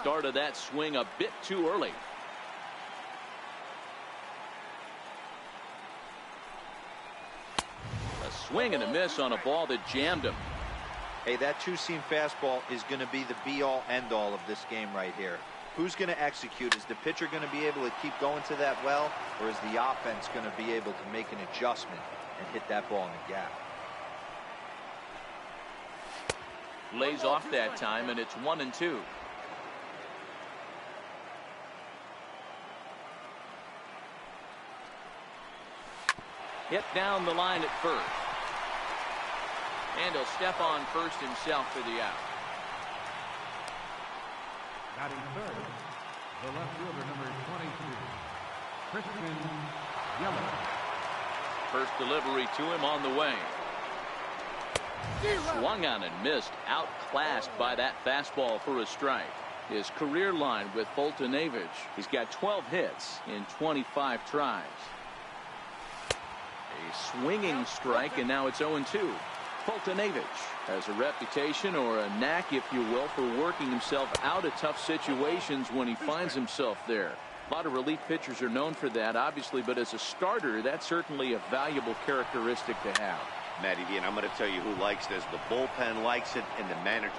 Started that swing a bit too early. A swing and a miss on a ball that jammed him. Hey, that two-seam fastball is going to be the be-all, end-all of this game right here. Who's going to execute? Is the pitcher going to be able to keep going to that well, or is the offense going to be able to make an adjustment and hit that ball in the gap? Lays off that time, and it's 1-2. Hit down the line at first. And he'll step on first himself for the out. Batting third, the left fielder, number 22, Christian Yelich. First delivery to him on the way. Swung on and missed, outclassed by that fastball for a strike. His career line with Foltynewicz, he's got 12 hits in 25 tries. A swinging strike, and now it's 0-2. Foltynewicz has a reputation, or a knack, if you will, for working himself out of tough situations when he finds himself there. A lot of relief pitchers are known for that, obviously, but as a starter, that's certainly a valuable characteristic to have. Matty V, and I'm going to tell you who likes this. The bullpen likes it, and the manager.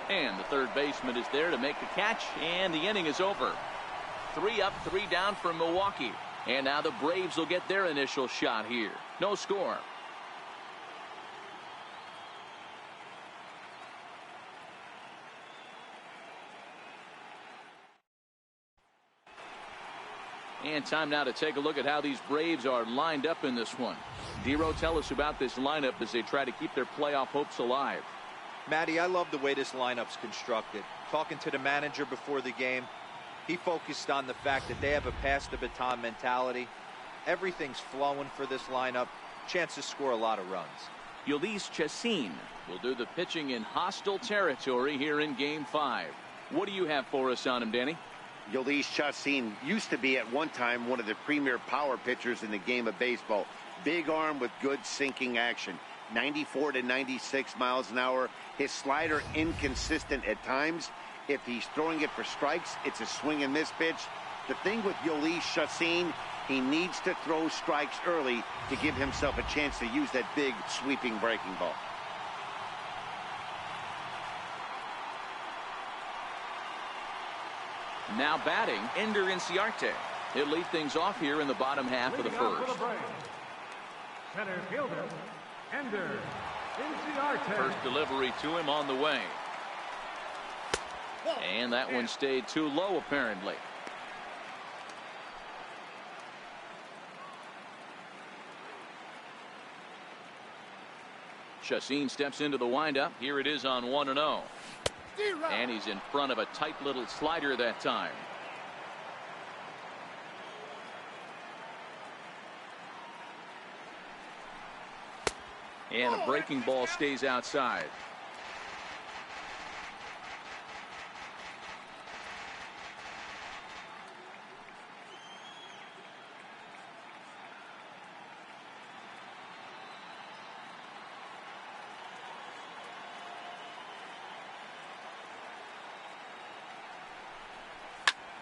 And the third baseman is there to make the catch, and the inning is over. 3 up, 3 down for Milwaukee. And now the Braves will get their initial shot here. No score. And time now to take a look at how these Braves are lined up in this one. Dero, tell us about this lineup as they try to keep their playoff hopes alive. Matty, I love the way this lineup's constructed. Talking to the manager before the game, he focused on the fact that they have a pass the baton mentality. Everything's flowing for this lineup. Chance to score a lot of runs. Jhoulys Chacín will do the pitching in hostile territory here in Game 5. What do you have for us on him, Danny? Jhoulys Chacín used to be at one time one of the premier power pitchers in the game of baseball. Big arm with good sinking action. 94 to 96 miles an hour. His slider inconsistent at times. If he's throwing it for strikes, it's a swing and miss pitch. The thing with Jhoulys Chacín, he needs to throw strikes early to give himself a chance to use that big sweeping breaking ball. Now batting, Ender Inciarte. He'll lead things off here in the bottom half of the first. Center fielder, Ender Inciarte. First delivery to him on the way. And that one stayed too low, apparently. Chacín steps into the windup. Here it is on 1-0. And he's in front of a tight little slider that time. And a breaking ball stays outside.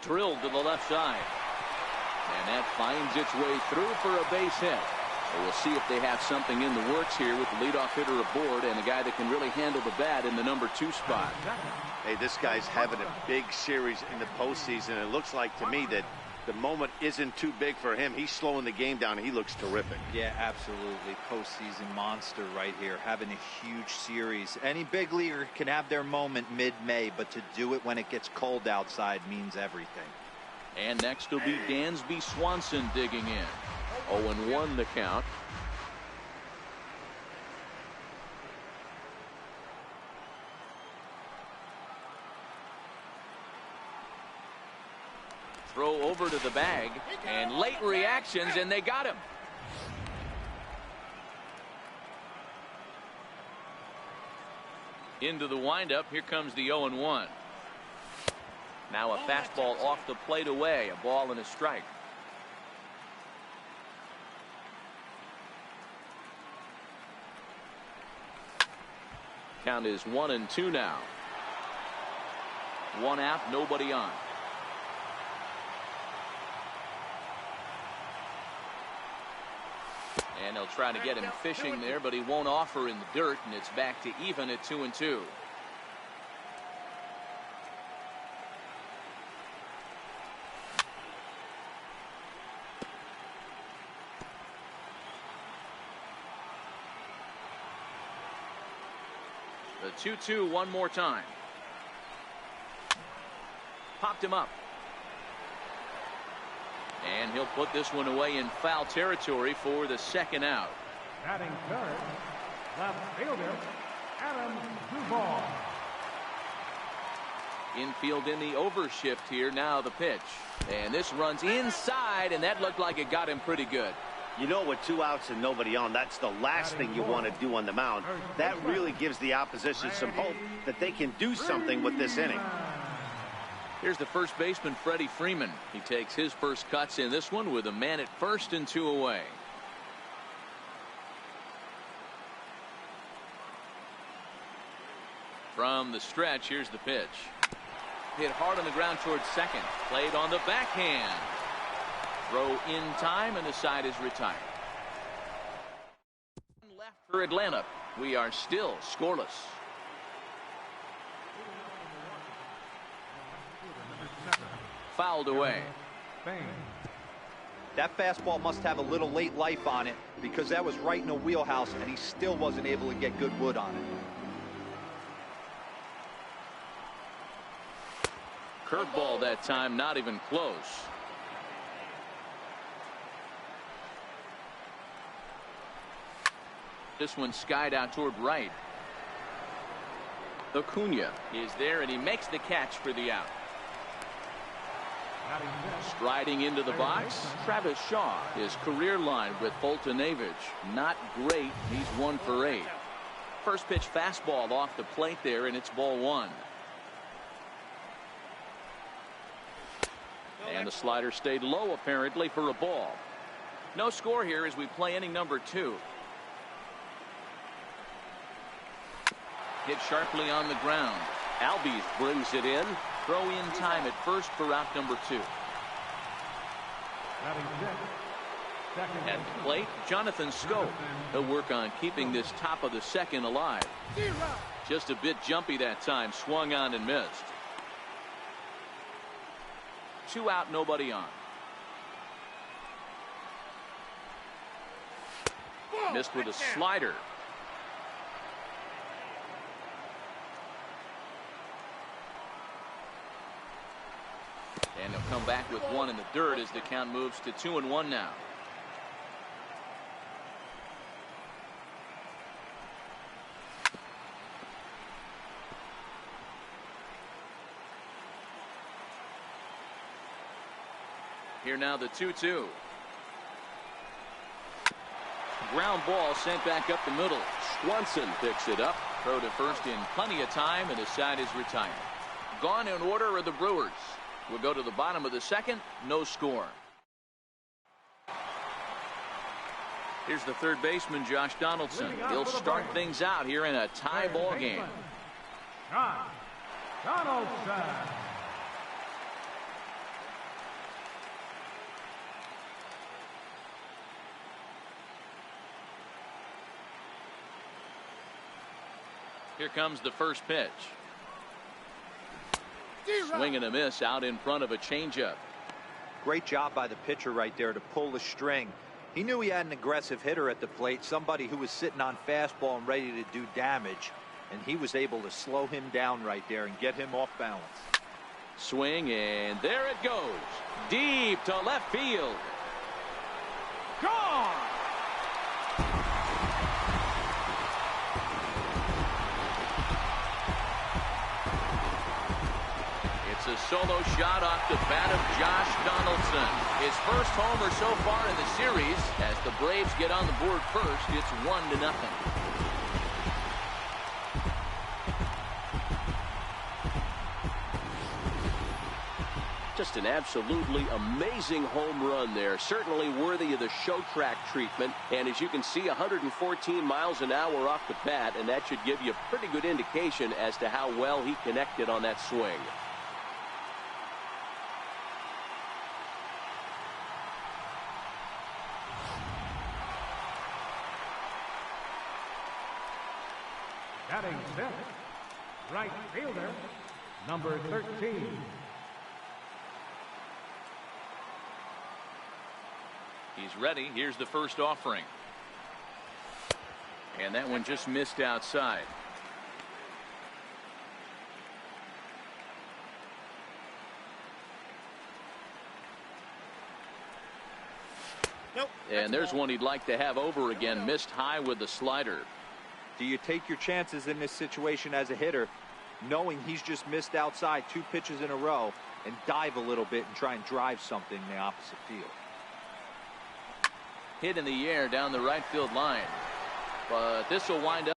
Drilled to the left side. And that finds its way through for a base hit. So we'll see if they have something in the works here with the leadoff hitter aboard and a guy that can really handle the bat in the number 2 spot. Hey, this guy's having a big series in the postseason. It looks like to me that the moment isn't too big for him. He's slowing the game down. He looks terrific. Yeah, absolutely. Postseason monster right here, having a huge series. Any big leaguer can have their moment mid-May, but to do it when it gets cold outside means everything. And next will be Dansby Swanson digging in. 0-1 the count. Throw over to the bag, and late reactions, and they got him. Into the windup. Here comes the 0-1. Now a fastball off the plate away. A ball and a strike. Count is 1-2 now. One out, nobody on. And they'll try to get him fishing there, but he won't offer in the dirt, and it's back to even at 2-2. The 2-2 one more time. Popped him up. And he'll put this one away in foul territory for the second out. Batting third, left fielder, Adam Duvall. Infield in the overshift here. Now the pitch. And this runs inside, and that looked like it got him pretty good. You know, with 2 outs and nobody on, that's the last thing you want to do on the mound. That really gives the opposition some hope that they can do something with this inning. Here's the first baseman, Freddie Freeman. He takes his first cuts in this one with a man at first and 2 away. From the stretch, here's the pitch. Hit hard on the ground towards second. Played on the backhand. Throw in time, and the side is retired. Left for Atlanta. We are still scoreless. Fouled away. That fastball must have a little late life on it, because that was right in the wheelhouse, and he still wasn't able to get good wood on it. Curveball that time, not even close. This one skied out toward right. Acuna is there, and he makes the catch for the out. Striding into the box, Travis Shaw. His career line with Fultonavich, not great. He's 1 for 8. First pitch fastball off the plate there, and it's ball 1. And the slider stayed low apparently for a ball. No score here as we play inning number 2. Hit sharply on the ground. Albies brings it in. Throw in time at first for out number 2. At the plate, Jonathan Scope. He'll work on keeping this top of the second alive. Just a bit jumpy that time. Swung on and missed. 2 out, nobody on. Missed with a slider. And he'll come back with 1 in the dirt as the count moves to 2-1 now. Here now the 2-2. Ground ball sent back up the middle. Swanson picks it up. Throw to first in plenty of time, and the side is retired. Gone in order are the Brewers. We'll go to the bottom of the second. No score. Here's the third baseman, Josh Donaldson. He'll start things out here in a tie ball game. Josh Donaldson. Here comes the first pitch. Swing and a miss out in front of a changeup. Great job by the pitcher right there to pull the string. He knew he had an aggressive hitter at the plate, somebody who was sitting on fastball and ready to do damage, and he was able to slow him down right there and get him off balance. Swing, and there it goes. Deep to left field. Gone! It's a solo shot off the bat of Josh Donaldson. His first homer so far in the series. As the Braves get on the board first, it's 1-0. Just an absolutely amazing home run there. Certainly worthy of the show track treatment. And as you can see, 114 miles an hour off the bat, and that should give you a pretty good indication as to how well he connected on that swing. set. Right fielder, number 13. He's ready. Here's the first offering. And that one just missed outside. Nope. And there's one he'd like to have over again. Missed high with the slider. Do you take your chances in this situation as a hitter, knowing he's just missed outside 2 pitches in a row, and dive a little bit and try and drive something in the opposite field? Hit in the air down the right field line. But this will wind up.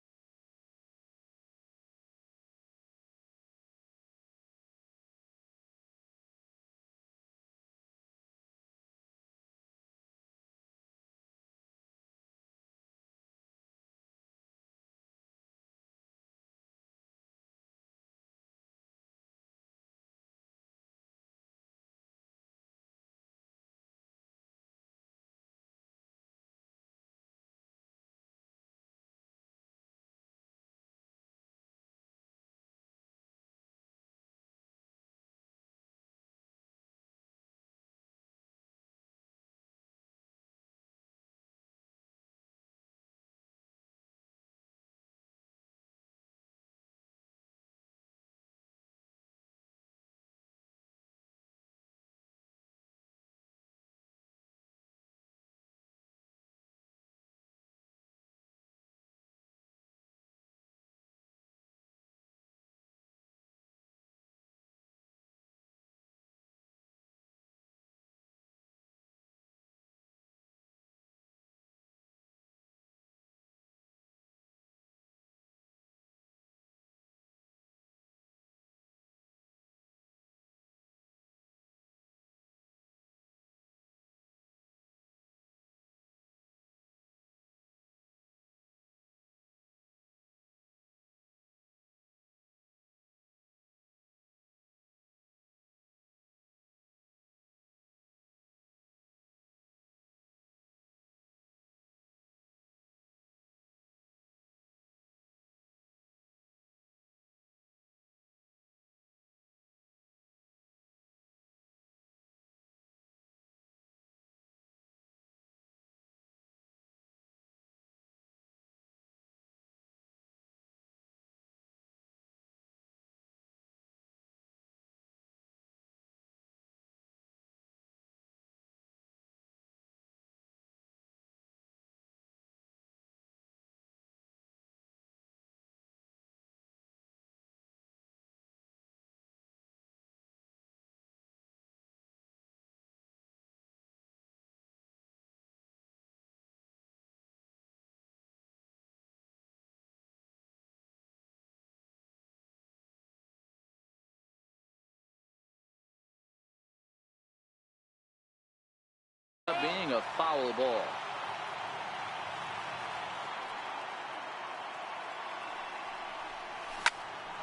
Being a foul ball.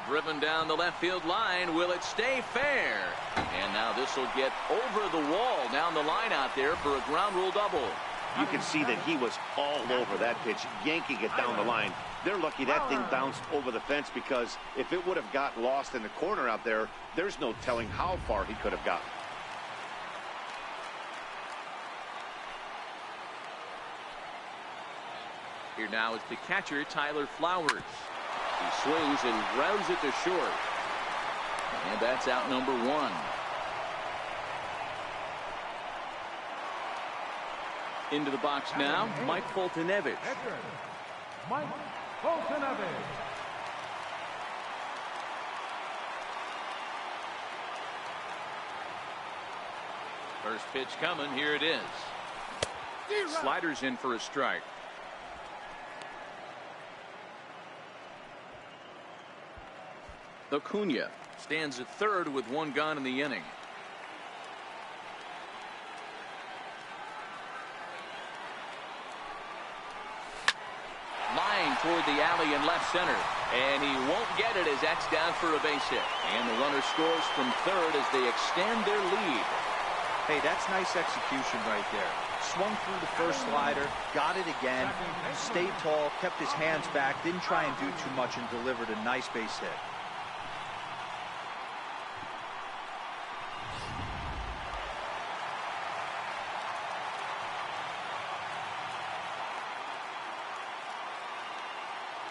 Driven down the left field line. Will it stay fair? And now this will get over the wall down the line out there for a ground rule double. You can see that he was all over that pitch, yanking it down the line. They're lucky that thing bounced over the fence, because if it would have got lost in the corner out there, there's no telling how far he could have gotten. Here now is the catcher, Tyler Flowers. He swings and grounds it to short. And that's out number 1. Into the box now, Mike Foltynewicz. Mike Foltynewicz. First pitch coming. Here it is. Sliders in for a strike. Acuna stands at third with 1 gone in the inning. Line toward the alley in left center. And he won't get it as that's down for a base hit. And the runner scores from third as they extend their lead. Hey, that's nice execution right there. Swung through the first slider, got it again, stayed tall, kept his hands back, didn't try and do too much, and delivered a nice base hit.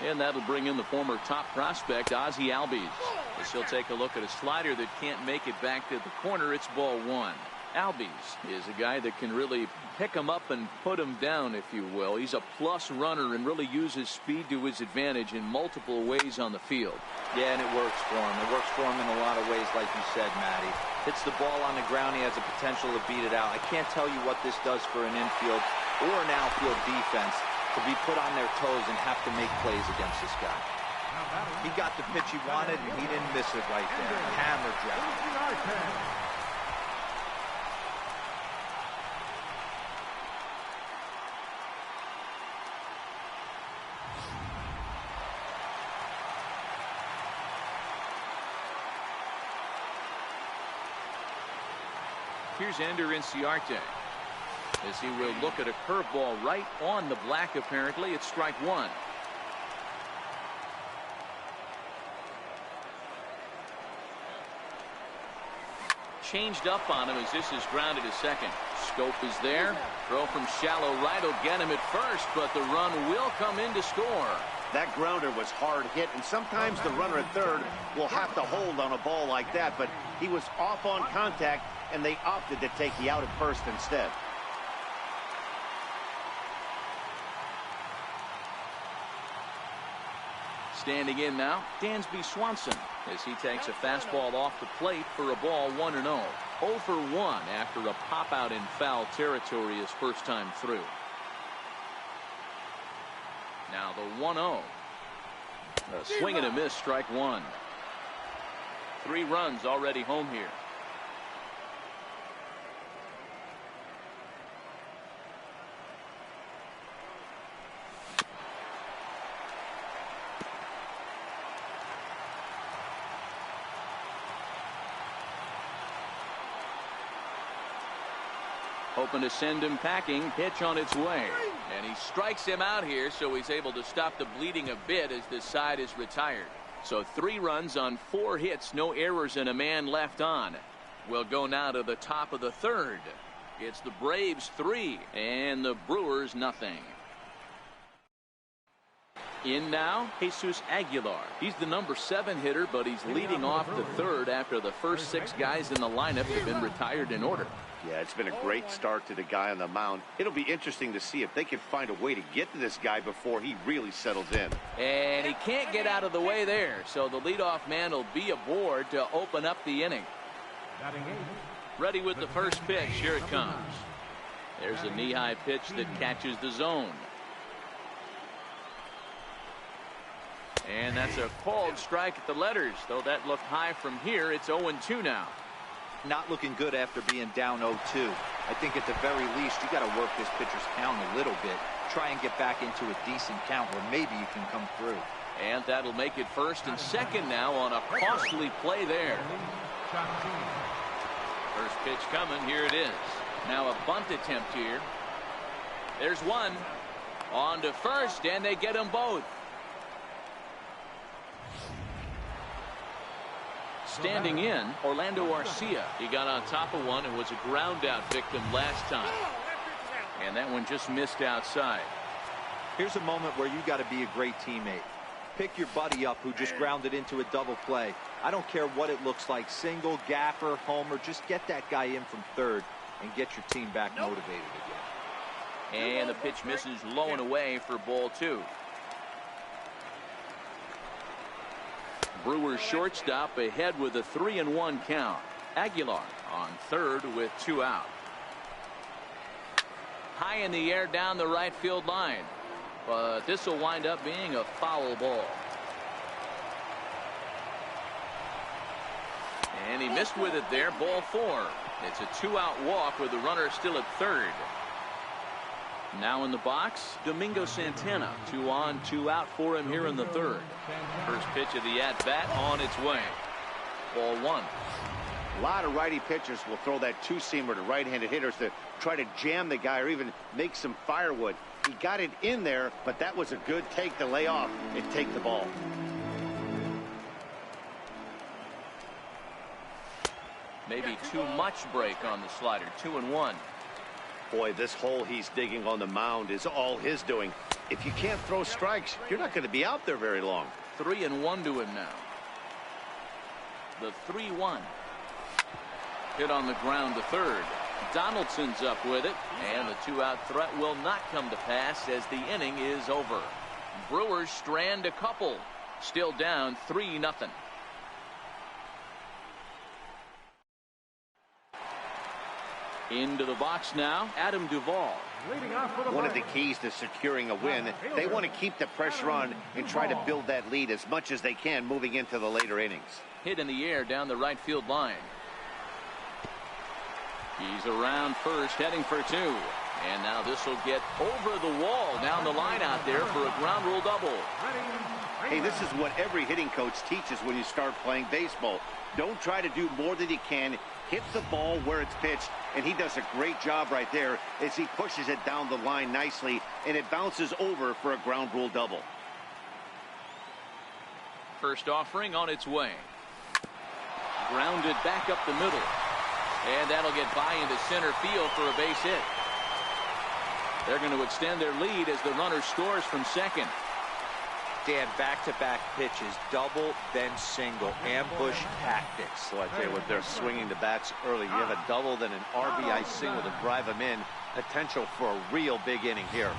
And that'll bring in the former top prospect, Ozzie Albies. As he'll take a look at a slider that can't make it back to the corner. It's ball one. Albies is a guy that can really pick him up and put him down, if you will. He's a plus runner and really uses speed to his advantage in multiple ways on the field. Yeah, and it works for him. It works for him in a lot of ways, like you said, Matty. Hits the ball on the ground. He has the potential to beat it out. I can't tell you what this does for an infield or an outfield defense to be put on their toes and have to make plays against this guy. He got the pitch he wanted, and he didn't miss it right there. Hammer drop. Here's Ender Inciarte as he will look at a curveball right on the black. Apparently it's strike one. Changed up on him as this is grounded to second. Scope is there. Throw from shallow right will get him at first, but the run will come in to score. That grounder was hard hit, and sometimes the runner at third will have to hold on a ball like that, but he was off on contact, and they opted to take the out at first instead. Standing in now, Dansby Swanson as he takes a fastball off the plate for a ball 1-0. 0 for 1 after a pop out in foul territory his first time through. Now the 1-0. A swing and a miss, strike one. 3 runs already home here. Hoping to send him packing. Pitch on its way. And he strikes him out here, so he's able to stop the bleeding a bit as this side is retired. So 3 runs on 4 hits, no errors, and a man left on. We'll go now to the top of the third. It's the Braves 3 and the Brewers nothing. In now, Jesus Aguilar. He's the number 7 hitter, but he's leading off the third after the first 6 guys in the lineup have been retired in order. Yeah, it's been a great start to the guy on the mound. It'll be interesting to see if they can find a way to get to this guy before he really settles in. And he can't get out of the way there, so the leadoff man will be aboard to open up the inning. Ready with the first pitch. Here it comes. There's a knee-high pitch that catches the zone. And that's a called strike at the letters. Though that looked high from here, it's 0-2 now. Not looking good after being down 0-2. I think at the very least you got to work this pitcher's count a little bit. Try and get back into a decent count where maybe you can come through. And that'll make it first and second now on a costly play there. First pitch coming. Here it is. Now a bunt attempt here. There's one. On to first, and they get them both. Standing in, Orlando Arcia. He got on top of one and was a ground out victim last time. And that one just missed outside. Here's a moment where you got to be a great teammate. Pick your buddy up who just grounded into a double play. I don't care what it looks like, single, gapper, homer, just get that guy in from third and get your team back motivated again. And the pitch misses low and away for ball 2. Brewers shortstop ahead with a 3-1 count. Aguilar on third with 2 out. High in the air down the right field line. But this will wind up being a foul ball. And he missed with it there. Ball 4. It's a 2-out walk with the runner still at third. Now in the box, Domingo Santana. 2 on, 2 out for him here in the third. First pitch of the at-bat on its way. Ball 1. A lot of righty pitchers will throw that two-seamer to right-handed hitters to try to jam the guy or even make some firewood. He got it in there, but that was a good take to lay off and take the ball. Maybe too much break on the slider. 2-1. Boy, this hole he's digging on the mound is all his doing. If you can't throw strikes, you're not going to be out there very long. 3-1 to him now. The 3-1. Hit on the ground to third. Donaldson's up with it, and the two-out threat will not come to pass as the inning is over. Brewers strand a couple. Still down 3-0. Into the box now, Adam Duvall. One of the keys to securing a win, they want to keep the pressure on and try to build that lead as much as they can moving into the later innings. Hit in the air down the right field line. He's around first, heading for two. And now this will get over the wall down the line out there for a ground rule double. Hey, this is what every hitting coach teaches when you start playing baseball. Don't try to do more than you can. Hit the ball where it's pitched, and he does a great job right there as he pushes it down the line nicely, and it bounces over for a ground rule double. First offering on its way. Grounded back up the middle. And that'll get by into center field for a base hit. They're going to extend their lead as the runner scores from second. Dan, back-to-back pitches, double, then single, ambush tactics. So I tell you what, they're swinging the bats early. You have a double, then an RBI single to drive them in. Potential for a real big inning here.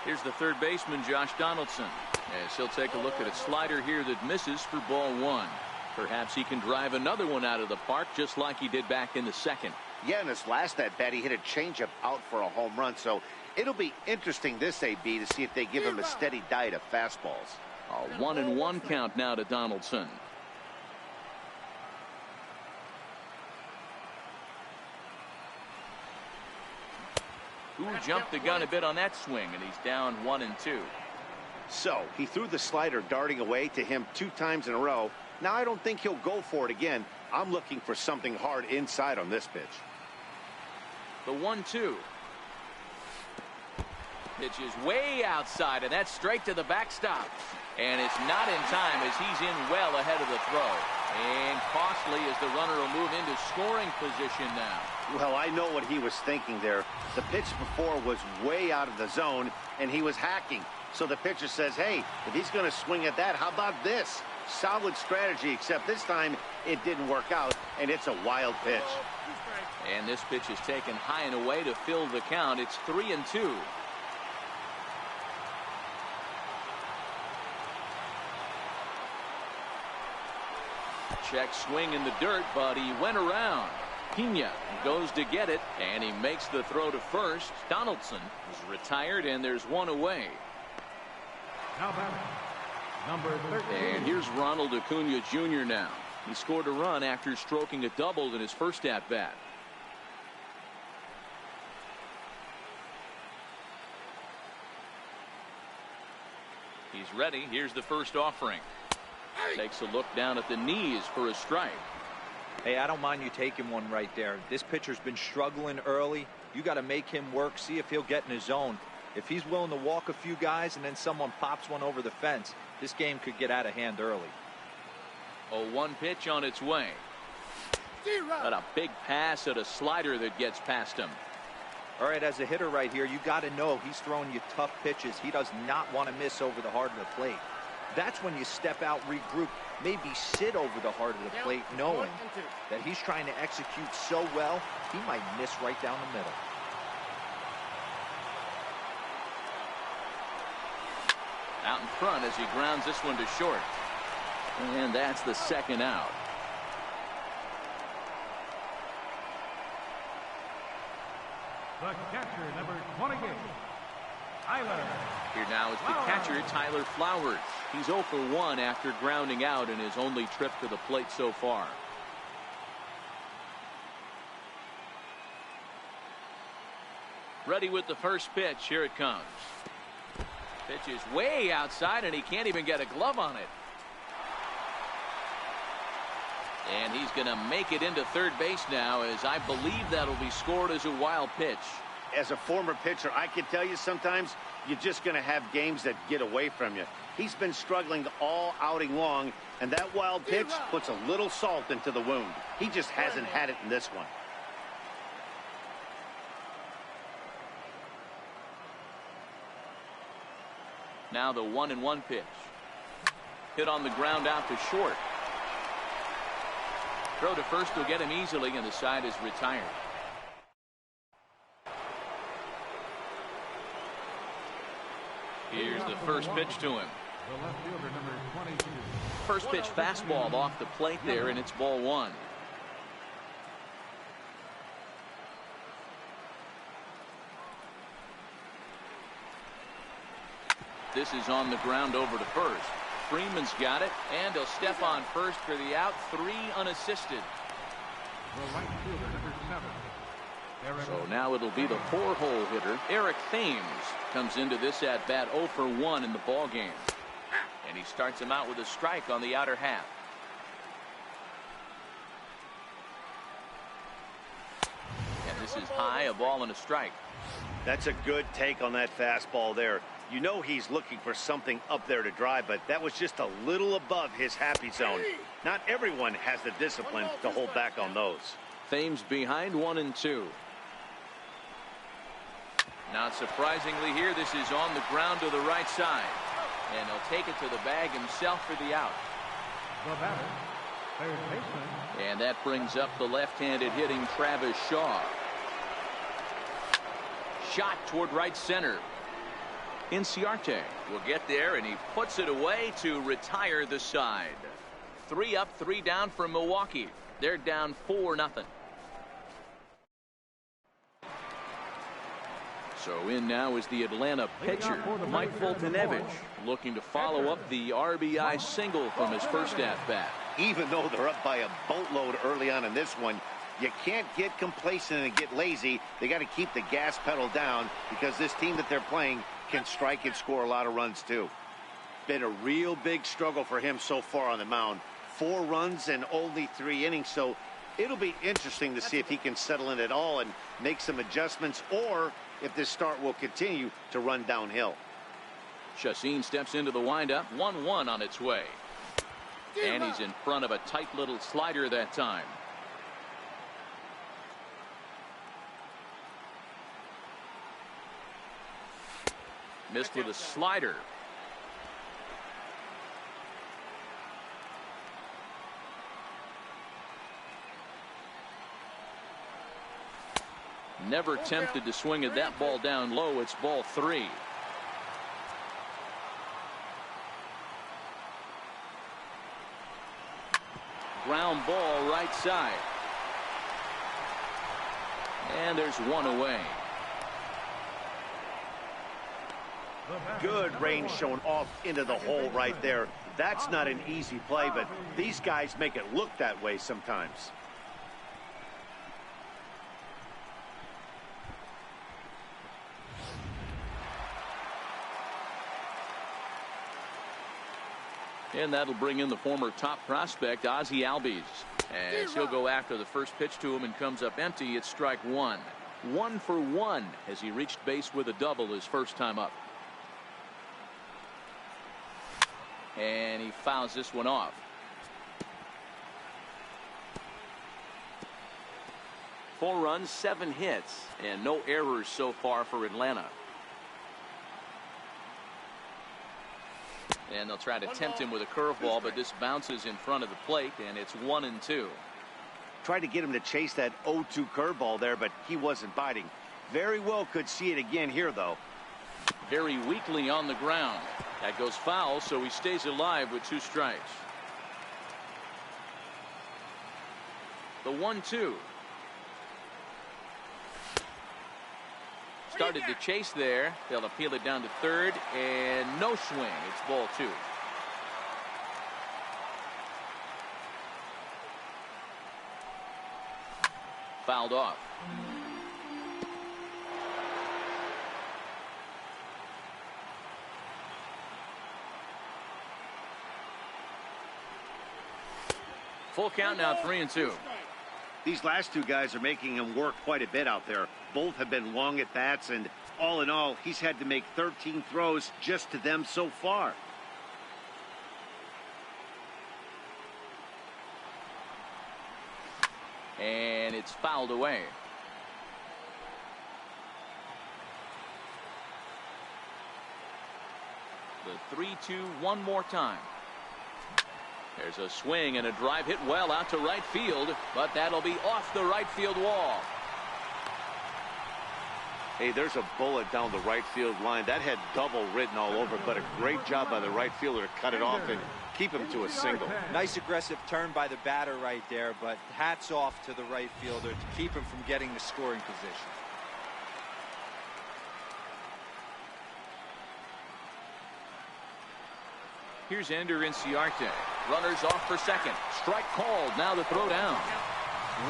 Here's the third baseman, Josh Donaldson, as he'll take a look at a slider here that misses for ball one. Perhaps he can drive another one out of the park just like he did back in the second. Yeah, in his last at bat, he hit a changeup out for a home run. So it'll be interesting this AB to see if they give him a steady diet of fastballs. A 1-1 count now to Donaldson. Who jumped the gun a bit on that swing, and he's down 1-2. So he threw the slider darting away to him 2 times in a row. Now I don't think he'll go for it again. I'm looking for something hard inside on this pitch. The 1-2. Pitch is way outside, and that's straight to the backstop. And it's not in time as he's in well ahead of the throw. And costly as the runner will move into scoring position now. Well, I know what he was thinking there. The pitch before was way out of the zone, and he was hacking. So the pitcher says, hey, if he's going to swing at that, how about this? Solid strategy, except this time it didn't work out, and it's a wild pitch. And this pitch is taken high and away to fill the count. It's 3-2. Check swing in the dirt, but he went around. Pena goes to get it, and he makes the throw to first. Donaldson is retired, and there's one away. Now back, number 13. And here's Ronald Acuna Jr. now. He scored a run after stroking a double in his first at-bat. He's ready. Here's the first offering. Takes a look down at the knees for a strike. Hey, I don't mind you taking one right there. This pitcher's been struggling early. You got to make him work, see if he'll get in his zone. If he's willing to walk a few guys and then someone pops one over the fence, this game could get out of hand early. A 1 pitch on its way. But a big pass at a slider that gets past him. All right, as a hitter right here, you got to know he's throwing you tough pitches. He does not want to miss over the heart of the plate. That's when you step out, regroup, maybe sit over the heart of the plate, knowing that he's trying to execute so well, he might miss right down the middle. Out in front as he grounds this one to short. And that's the second out. The catcher, number 28, Tyler. Here now is the catcher, Tyler Flowers. He's 0 for 1 after grounding out in his only trip to the plate so far. Ready with the first pitch. Here it comes. Pitch is way outside, and he can't even get a glove on it. And he's going to make it into third base now, as I believe that'll be scored as a wild pitch. As a former pitcher, I can tell you sometimes you're just going to have games that get away from you. He's been struggling all outing long, and that wild pitch puts a little salt into the wound. He just hasn't had it in this one. Now the 1-1 pitch. Hit on the ground out to short. Throw to first will get him easily, and the side is retired. Here's the first pitch to him. The left fielder, number 22. First pitch fastball off the plate there, and it's ball one. This is on the ground over to first. Freeman's got it, and he'll step on first for the out. 3 unassisted. The right fielder, number 7. So now it'll be the 4-hole hitter. Eric Thames comes into this at bat 0 for 1 in the ball game. And he starts him out with a strike on the outer half. And this is high, a ball and a strike. That's a good take on that fastball there. You know he's looking for something up there to drive, but that was just a little above his happy zone. Not everyone has the discipline to hold back on those. Thames behind 1-2. Not surprisingly here, this is on the ground to the right side. And he'll take it to the bag himself for the out. The batter, third baseman. And that brings up the left-handed hitting Travis Shaw. Shot toward right center. Inciarte will get there, and he puts it away to retire the side. 3 up, 3 down for Milwaukee. They're down 4-0. So in now is the Atlanta pitcher, Mike Foltynewicz, looking to follow up the RBI single from his first at-bat. Even though they're up by a boatload early on in this one, you can't get complacent and get lazy. They got to keep the gas pedal down, because this team that they're playing can strike and score a lot of runs too. Been a real big struggle for him so far on the mound. 4 runs and only 3 innings, so it'll be interesting to see if he can settle in at all and make some adjustments, or if this start will continue to run downhill. Chacin steps into the windup. 1-1 on its way. And he's in front of a tight little slider that time. Missed with a slider. Never tempted to swing at that ball down low. It's ball 3. Ground ball right side. And there's 1 away. Good range shown off into the hole right there. That's not an easy play, but these guys make it look that way sometimes. And that'll bring in the former top prospect, Ozzie Albies. As he'll go after the first pitch to him and comes up empty, it's strike 1. 1 for 1 as he reached base with a double his first time up. And he fouls this one off. Four runs, 7 hits, and no errors so far for Atlanta. And they'll try to tempt him with a curveball, but this bounces in front of the plate, and it's 1-2. Tried to get him to chase that 0-2 curveball there, but he wasn't biting. Very well could see it again here, though. Very weakly on the ground. That goes foul, so he stays alive with 2 strikes. The 1-2. Started to chase there. They'll appeal it down to third, and no swing. It's ball 2. Fouled off. Full count now, 3-2. These last two guys are making him work quite a bit out there. Both have been long at bats, and all in all, he's had to make 13 throws just to them so far. And it's fouled away. The 3-2 one more time. There's a swing and a drive hit well out to right field, but that'll be off the right field wall. Hey, there's a bullet down the right field line. That had double written all over, but a great job by the right fielder to cut it off and keep him to a single. Nice aggressive turn by the batter right there, but hats off to the right fielder to keep him from getting the scoring position. Here's Ender Inciarte. Runners off for second. Strike called. Now the throw down.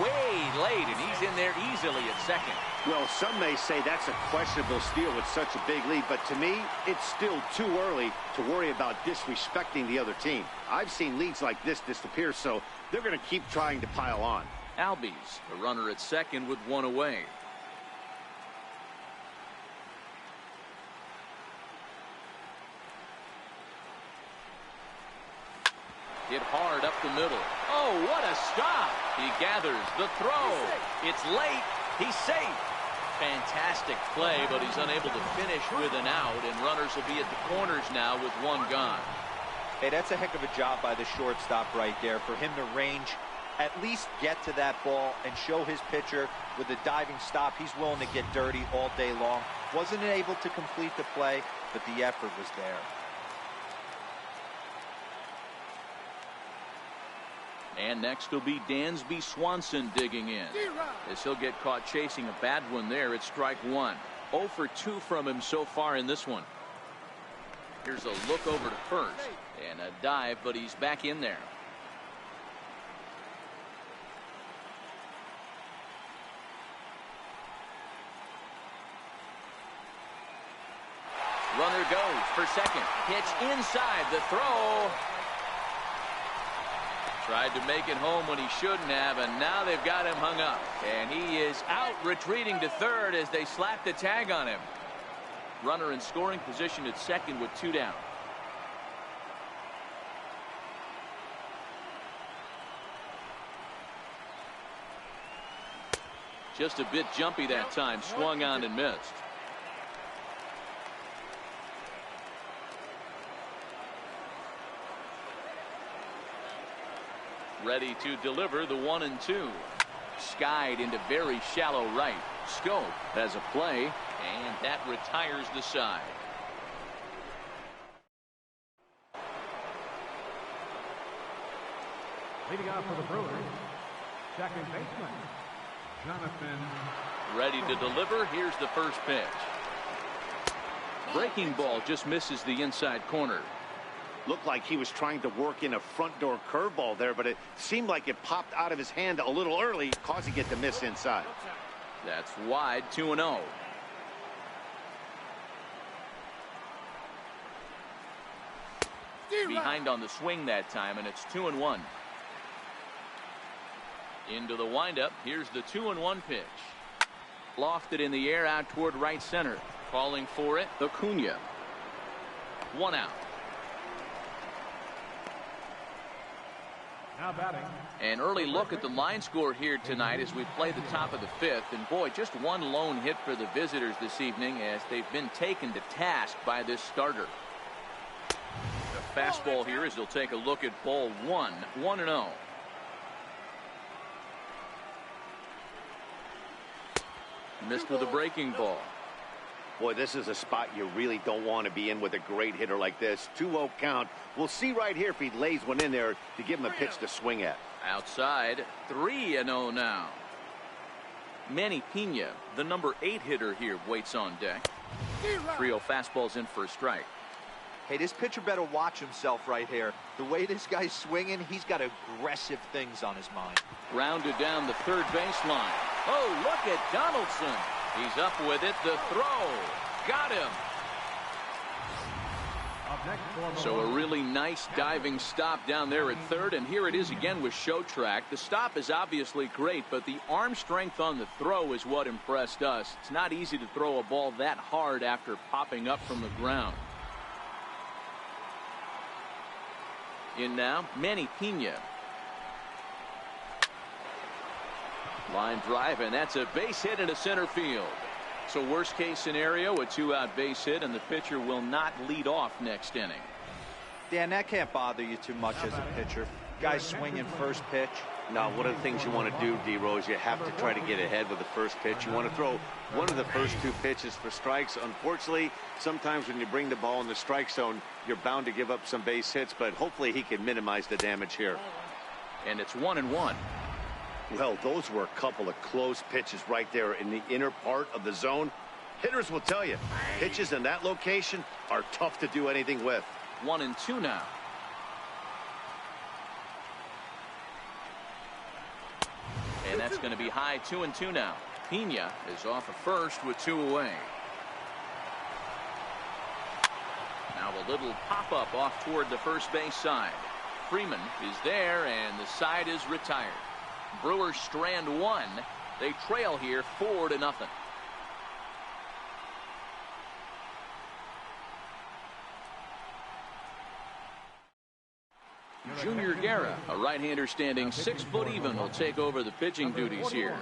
Way late, and he's in there easily at second. Well, some may say that's a questionable steal with such a big lead, but to me, it's still too early to worry about disrespecting the other team. I've seen leads like this disappear, so they're going to keep trying to pile on. Albies, a runner at second with one away. Hit hard up the middle. Oh, what a stop. He gathers the throw. It's late. He's safe. Fantastic play, but he's unable to finish with an out, and runners will be at the corners now with one gone. Hey, that's a heck of a job by the shortstop right there for him to range, at least get to that ball and show his pitcher with a diving stop. He's willing to get dirty all day long. Wasn't able to complete the play, but the effort was there. And next will be Dansby Swanson digging in. As he'll get caught chasing a bad one there at strike one. 0 for 2 from him so far in this one. Here's a look over to first. And a dive, but he's back in there. Runner goes for second. Pitch inside the throw. Tried to make it home when he shouldn't have, and now they've got him hung up. And he is out, retreating to third as they slap the tag on him. Runner in scoring position at second with 2 down. Just a bit jumpy that time, swung on and missed. Ready to deliver the 1-2. Skied into very shallow right. Scope has a play, and that retires the side. Leading off for the Brewers, second baseman, Jonathan. Ready to deliver. Here's the first pitch. Breaking ball just misses the inside corner. Looked like he was trying to work in a front door curveball there, but it seemed like it popped out of his hand a little early, causing it to miss inside. That's wide, 2-0. Behind on the swing that time, and it's 2-1. Into the windup. Here's the 2-1 pitch. Lofted in the air out toward right center. Calling for it, Acuna. 1 out. Now batting. An early look at the line score here tonight as we play the top of the 5th. And boy, just one lone hit for the visitors this evening as they've been taken to task by this starter. The fastball here as they'll take a look at ball 1. 1-0. Missed with a breaking ball. Boy, this is a spot you really don't want to be in with a great hitter like this. 2-0 count. We'll see right here if he lays one in there to give him a pitch to swing at. Outside, 3-0 now. Manny Pena, the number 8 hitter here, waits on deck. 3-0 fastballs in for a strike. Hey, this pitcher better watch himself right here. The way this guy's swinging, he's got aggressive things on his mind. Grounded down the third baseline. Oh, look at Donaldson. He's up with it. The throw. Got him. So a really nice diving stop down there at third, and here it is again with Show Track. The stop is obviously great, but the arm strength on the throw is what impressed us. It's not easy to throw a ball that hard after popping up from the ground. In now, Manny Pena. Line drive, and that's a base hit into center field. So worst case scenario, a 2-out base hit, and the pitcher will not lead off next inning. Dan, that can't bother you too much as a pitcher. Guys swinging first pitch. Now, one of the things you want to do, D-Rose, you have to try to get ahead with the first pitch. You want to throw one of the first 2 pitches for strikes. Unfortunately, sometimes when you bring the ball in the strike zone, you're bound to give up some base hits, but hopefully he can minimize the damage here. And it's 1-1. Well, those were a couple of close pitches right there in the inner part of the zone. Hitters will tell you, pitches in that location are tough to do anything with. 1-2 now. And that's going to be high. 2-2 now. Pena is off at first with 2 away. Now a little pop-up off toward the first base side. Freeman is there, and the side is retired. Brewers strand 1. They trail here 4-0. Junior Guerra, a right-hander standing 6 foot even, will take over the pitching duties here.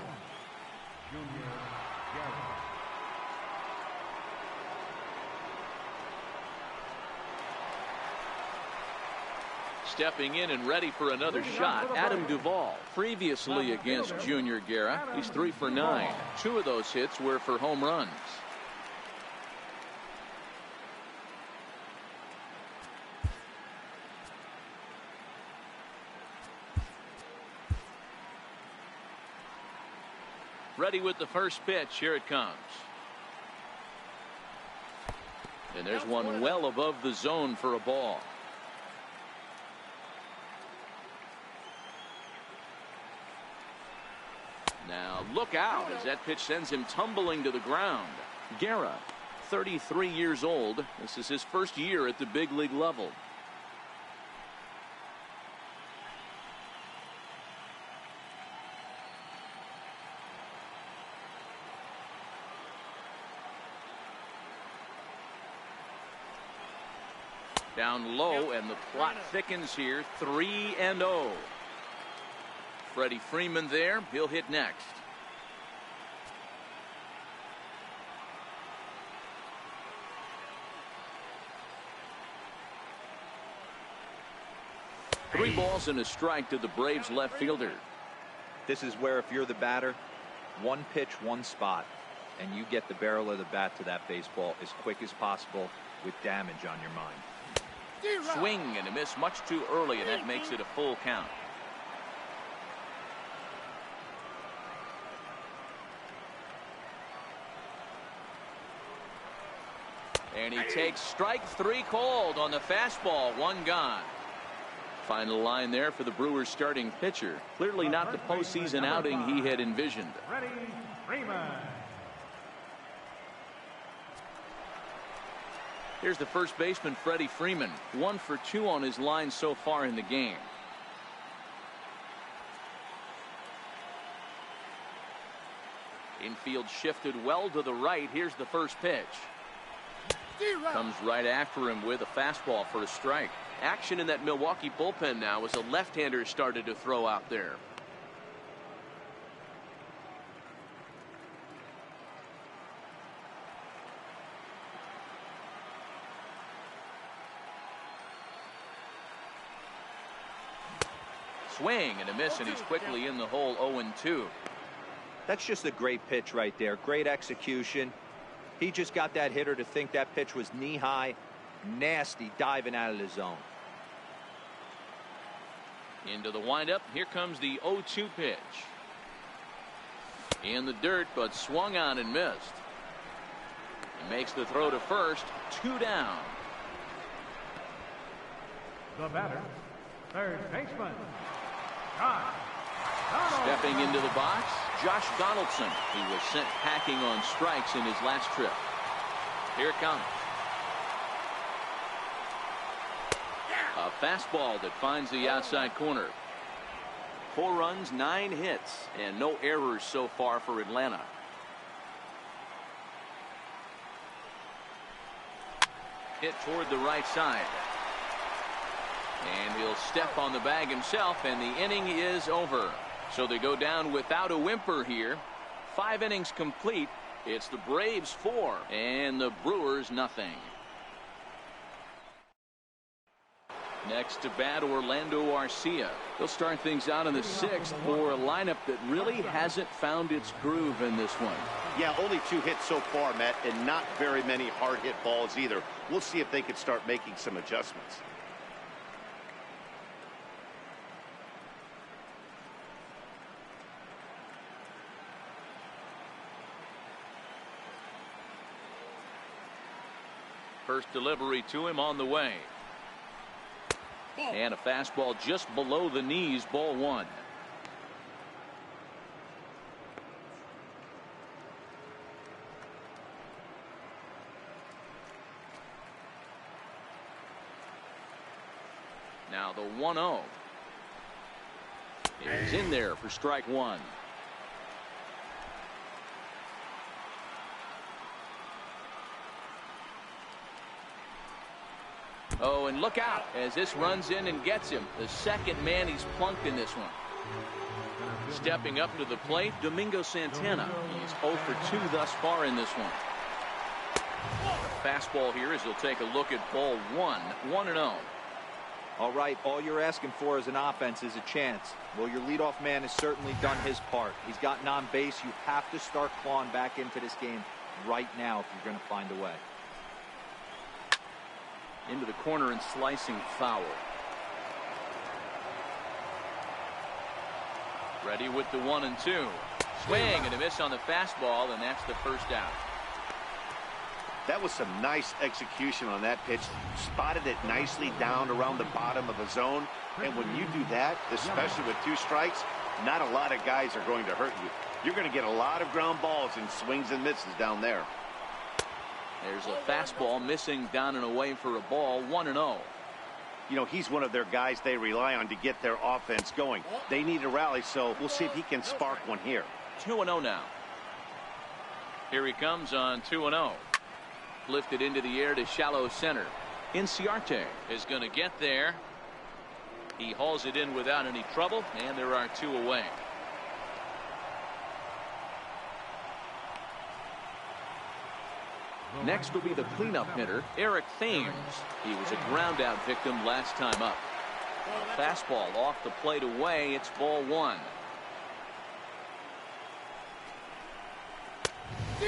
Stepping in and ready for another shot, Adam Duvall. Previously against Junior Guerra, he's 3 for 9. 2 of those hits were for home runs. Ready with the first pitch. Here it comes. And there's one well above the zone for a ball. Now look out as that pitch sends him tumbling to the ground. Guerra, 33 years old. This is his first year at the big league level. Down low, and the plot thickens here. 3-0. Freddie Freeman there. He'll hit next. Three balls and a strike to the Braves left fielder. This is where, if you're the batter, one pitch, one spot, and you get the barrel of the bat to that baseball as quick as possible with damage on your mind. Swing and a miss much too early, and that makes it a full count. And he takes strike 3 called on the fastball. 1 gone. Final line there for the Brewers starting pitcher. Clearly not the postseason outing he had envisioned. Freddie Freeman. Here's the first baseman, Freddie Freeman. 1 for 2 on his line so far in the game. Infield shifted well to the right. Here's the first pitch. Comes right after him with a fastball for a strike. Action in that Milwaukee bullpen now as a left-hander started to throw out there. Swing and a miss, and he's quickly in the hole. 0-2. That's just a great pitch right there. Great execution. He just got that hitter to think that pitch was knee-high. Nasty diving out of the zone. Into the windup. Here comes the 0-2 pitch. In the dirt, but swung on and missed. He makes the throw to first. 2 down. The batter, third baseman, Josh Donaldson. Stepping into the box, Josh Donaldson. He was sent packing on strikes in his last trip. Here it comes. A fastball that finds the outside corner. 4 runs, 9 hits, and no errors so far for Atlanta. Hit toward the right side. And he'll step on the bag himself, and the inning is over. So they go down without a whimper here. 5 innings complete. It's the Braves 4 and the Brewers nothing. Next to bat, Orlando Arcia. They'll start things out in the 6th for a lineup that really hasn't found its groove in this one. Yeah, only 2 hits so far, Matt, and not very many hard hit balls either. We'll see if they can start making some adjustments. First delivery to him on the way. And a fastball just below the knees, ball 1. Now the 1-0. It's in there for strike 1. Oh, and look out as this runs in and gets him. The second man he's plunked in this one. Stepping up to the plate, Domingo Santana. He's 0 for 2 thus far in this one. A fastball here as he'll take a look at ball 1. 1-0. All right, all you're asking for as an offense is a chance. Well, your leadoff man has certainly done his part. He's gotten on base. You have to start clawing back into this game right now if you're going to find a way. Into the corner and slicing foul. Ready with the 1-2. Swing and a miss on the fastball, and that's the first out. That was some nice execution on that pitch. Spotted it nicely down around the bottom of the zone. And when you do that, especially with 2 strikes, not a lot of guys are going to hurt you. You're going to get a lot of ground balls and swings and misses down there. There's a fastball missing down and away for a ball. 1-0. You know, he's one of their guys they rely on to get their offense going. They need a rally, so we'll see if he can spark one here. 2-0 now. Here he comes on 2-0. Lifted into the air to shallow center. Inciarte is going to get there. He hauls it in without any trouble, and there are 2 away. Next will be the cleanup hitter, Eric Thames. He was a ground out victim last time up. Fastball off the plate away. It's ball 1.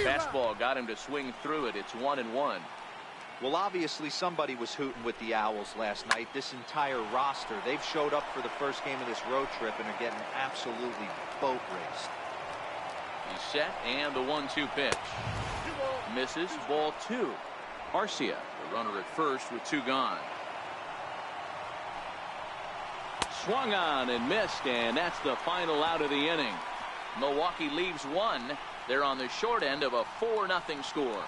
Fastball got him to swing through it. It's 1-1. Well, obviously somebody was hooting with the Owls last night. This entire roster, they've showed up for the first game of this road trip and are getting absolutely boat raced. He's set, and the 1-2 pitch. Misses, ball 2. Arcia, the runner at first with 2 gone. Swung on and missed, and that's the final out of the inning. Milwaukee leaves 1. They're on the short end of a 4-0 score.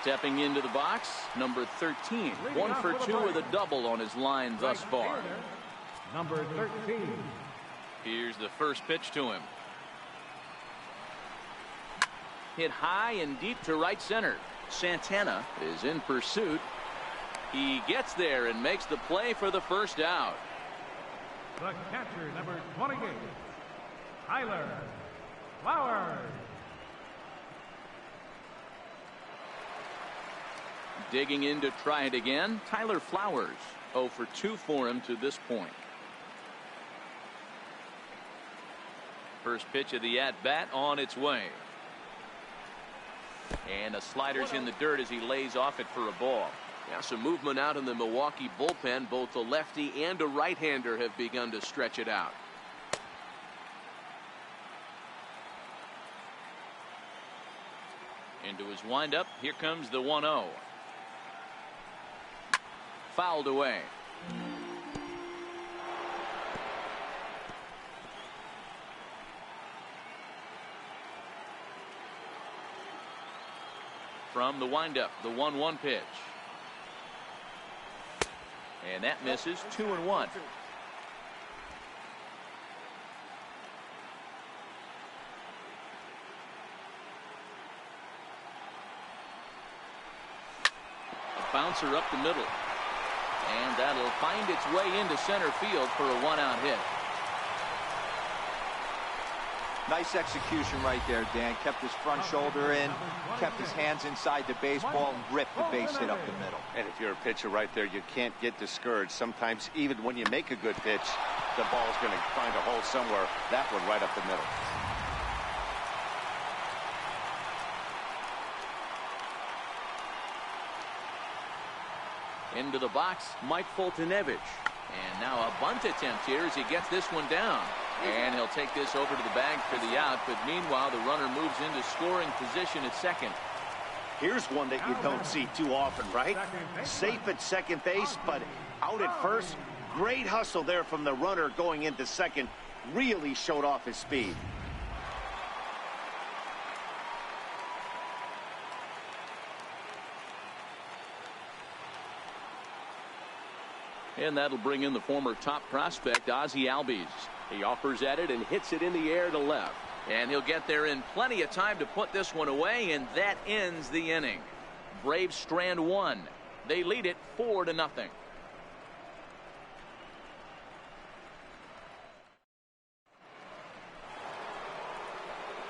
Stepping into the box, number 13. 1 for 2 with a double on his line thus far. Number 13. Here's the first pitch to him. Hit high and deep to right center. Santana is in pursuit. He gets there and makes the play for the first out. The catcher, number 28, Tyler Flowers. Digging in to try it again, Tyler Flowers. 0 for 2 for him to this point. First pitch of the at-bat on its way. And a slider's in the dirt as he lays off it for a ball. Now some movement out in the Milwaukee bullpen. Both a lefty and a right-hander have begun to stretch it out. Into his windup. Here comes the 1-0. Fouled away. From the windup, the 1-1 pitch. And that misses. 2-1. A bouncer up the middle. And that'll find its way into center field for a one-out hit. Nice execution right there, Dan. Kept his front shoulder in, kept his hands inside the baseball, and ripped the base hit up the middle. And if you're a pitcher right there, you can't get discouraged. Sometimes even when you make a good pitch, the ball's going to find a hole somewhere. That one right up the middle. Into the box, Mike Foltynewicz. And now a bunt attempt here as he gets this one down. And he'll take this over to the bag for the out. But meanwhile, the runner moves into scoring position at second. Here's one that you don't see too often, right? Safe at second base, but out at first. Great hustle there from the runner going into second. Really showed off his speed. And that'll bring in the former top prospect, Ozzie Albies. He offers at it and hits it in the air to left. And he'll get there in plenty of time to put this one away, and that ends the inning. Braves strand one. They lead it 4-0.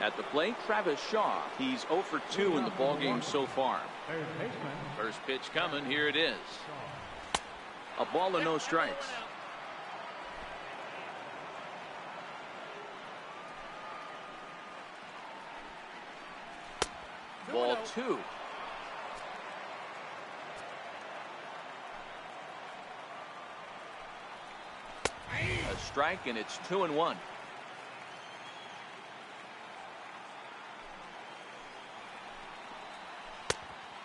At the plate, Travis Shaw. He's 0 for 2 in the ballgame so far. First pitch coming. Here it is. A ball and no strikes. Ball 2. A strike, and it's 2-1.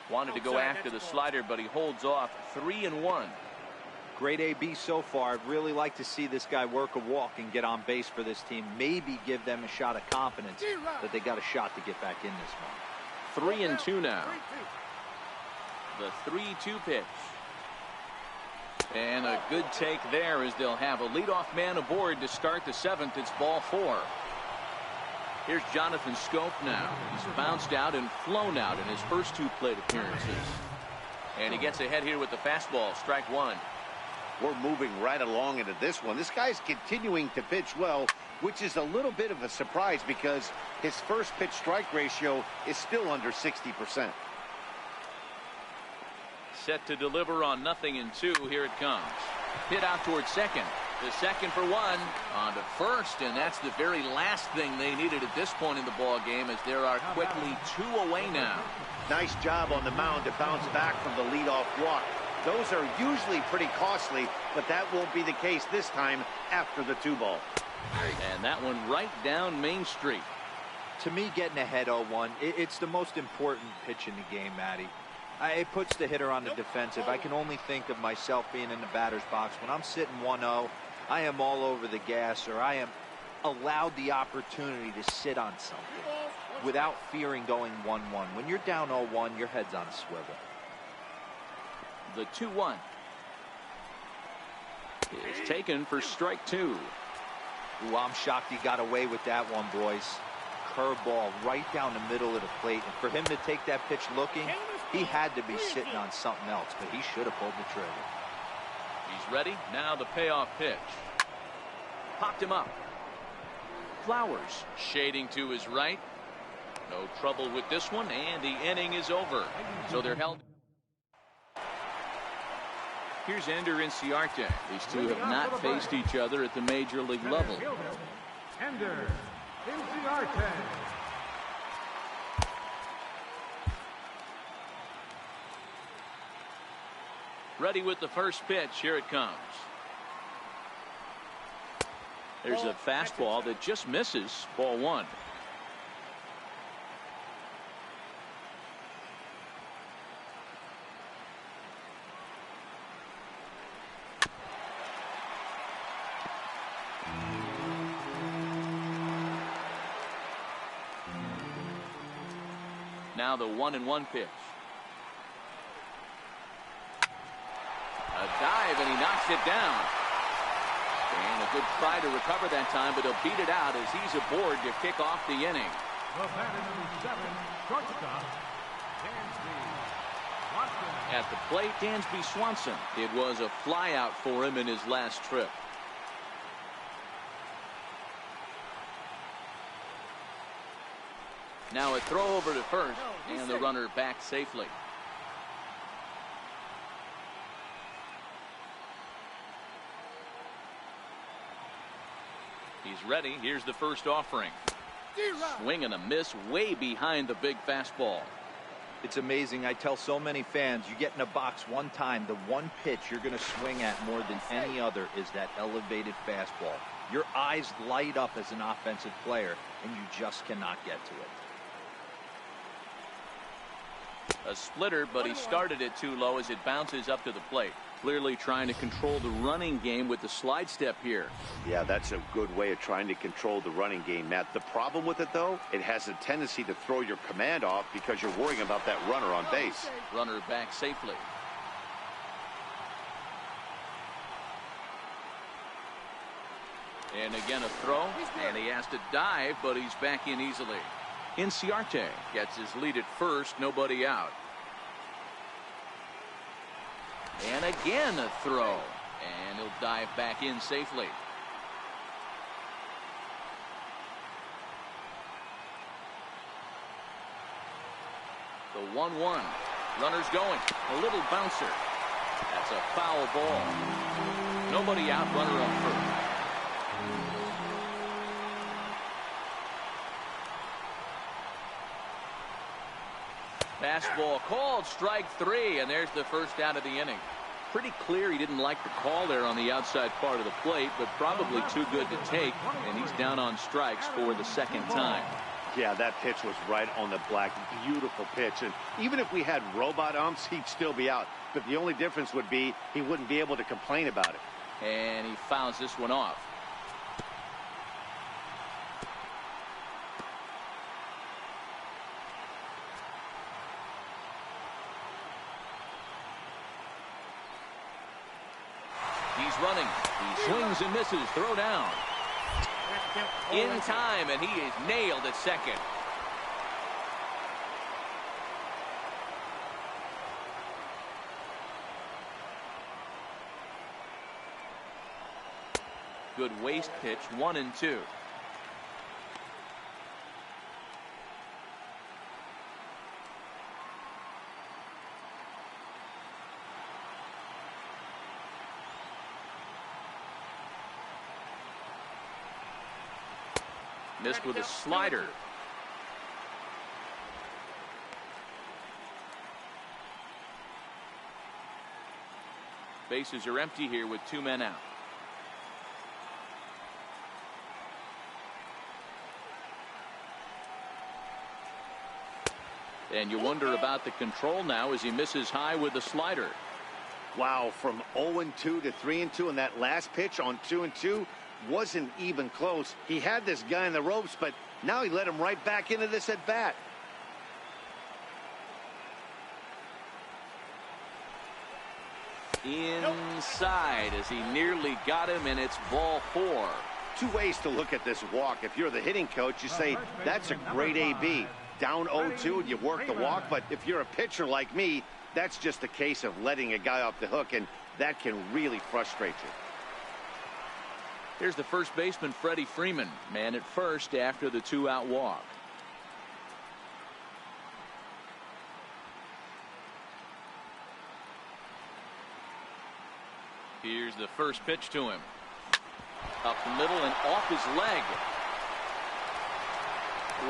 Wanted to go after the slider, but he holds off. 3-1. Great AB so far. I'd really like to see this guy work a walk and get on base for this team. Maybe give them a shot of confidence that they got a shot to get back in this one. 3-2 now. The 3-2 pitch. And a good take there as they'll have a leadoff man aboard to start the 7th. It's ball 4. Here's Jonathan Scope now. He's bounced out and flown out in his first 2 plate appearances. And he gets ahead here with the fastball. Strike 1. We're moving right along into this one. This guy's continuing to pitch well, which is a little bit of a surprise because his first pitch strike ratio is still under 60%. Set to deliver on 0-2. Here it comes. Hit out towards second. The second for 1. On to first, and that's the very last thing they needed at this point in the ball game, as there are quickly 2 away now. Nice job on the mound to bounce back from the leadoff walk. Those are usually pretty costly, but that won't be the case this time after the 2-ball. And that one right down Main Street. To me, getting ahead 0-1, it's the most important pitch in the game, Matty. It puts the hitter on the defensive. I can only think of myself being in the batter's box. When I'm sitting 1-0, I am all over the gas, or I am allowed the opportunity to sit on something without fearing going 1-1. When you're down 0-1, your head's on a swivel. The 2-1 is taken for strike 2. Ooh, I'm shocked he got away with that one, boys. Curveball right down the middle of the plate. And for him to take that pitch looking, he had to be sitting on something else, but he should have pulled the trigger. He's ready. Now the payoff pitch. Popped him up. Flowers shading to his right. No trouble with this one, and the inning is over. So they're held. Here's Ender Inciarte. These two have not faced each other at the major league level. Ender Inciarte. Ready with the first pitch. Here it comes. There's a fastball that just misses. Ball 1. Now the 1-1 pitch. A dive, and he knocks it down. And a good try to recover that time, but he'll beat it out as he's aboard to kick off the inning. The batter, number 7, shortstop, Dansby Swanson. At the plate, Dansby Swanson. It was a flyout for him in his last trip. Now a throw over to first, and the runner back safely. He's ready. Here's the first offering. Swing and a miss way behind the big fastball. It's amazing. I tell so many fans, you get in a box one time, the one pitch you're going to swing at more than any other is that elevated fastball. Your eyes light up as an offensive player, and you just cannot get to it. A splitter, but he started it too low as it bounces up to the plate. Clearly trying to control the running game with the slide step here. Yeah, that's a good way of trying to control the running game, Matt. The problem with it, though, it has a tendency to throw your command off because you're worrying about that runner on base. Runner back safely. And again a throw, and he has to dive, but he's back in easily. Inciarte gets his lead at first, nobody out. And again a throw, and he'll dive back in safely. The 1-1. Runner's going. A little bouncer. That's a foul ball. Nobody out, runner up first. Fastball called, strike 3, and there's the first out of the inning. Pretty clear he didn't like the call there on the outside part of the plate, but probably too good to take, and he's down on strikes for the second time. Yeah, that pitch was right on the black. Beautiful pitch. And even if we had robot umps, he'd still be out. But the only difference would be he wouldn't be able to complain about it. And he fouls this one off. He's running. He swings and misses. Throw down. In time, and he is nailed at second. Good waste pitch, 1-2. Missed with a slider. Bases are empty here with 2 men out. And you wonder about the control now as he misses high with the slider. Wow, from 0-2 to 3-2, and that last pitch on 2-2 wasn't even close. He had this guy in the ropes, but now he let him right back into this at bat. Inside as he nearly got him, and it's ball 4. 2 ways to look at this walk. If you're the hitting coach, you say that's a great AB. Down 0-2 and you work the walk, but if you're a pitcher like me, that's just a case of letting a guy off the hook, and that can really frustrate you. Here's the first baseman, Freddie Freeman, man at first after the 2-out walk. Here's the first pitch to him. Up the middle and off his leg.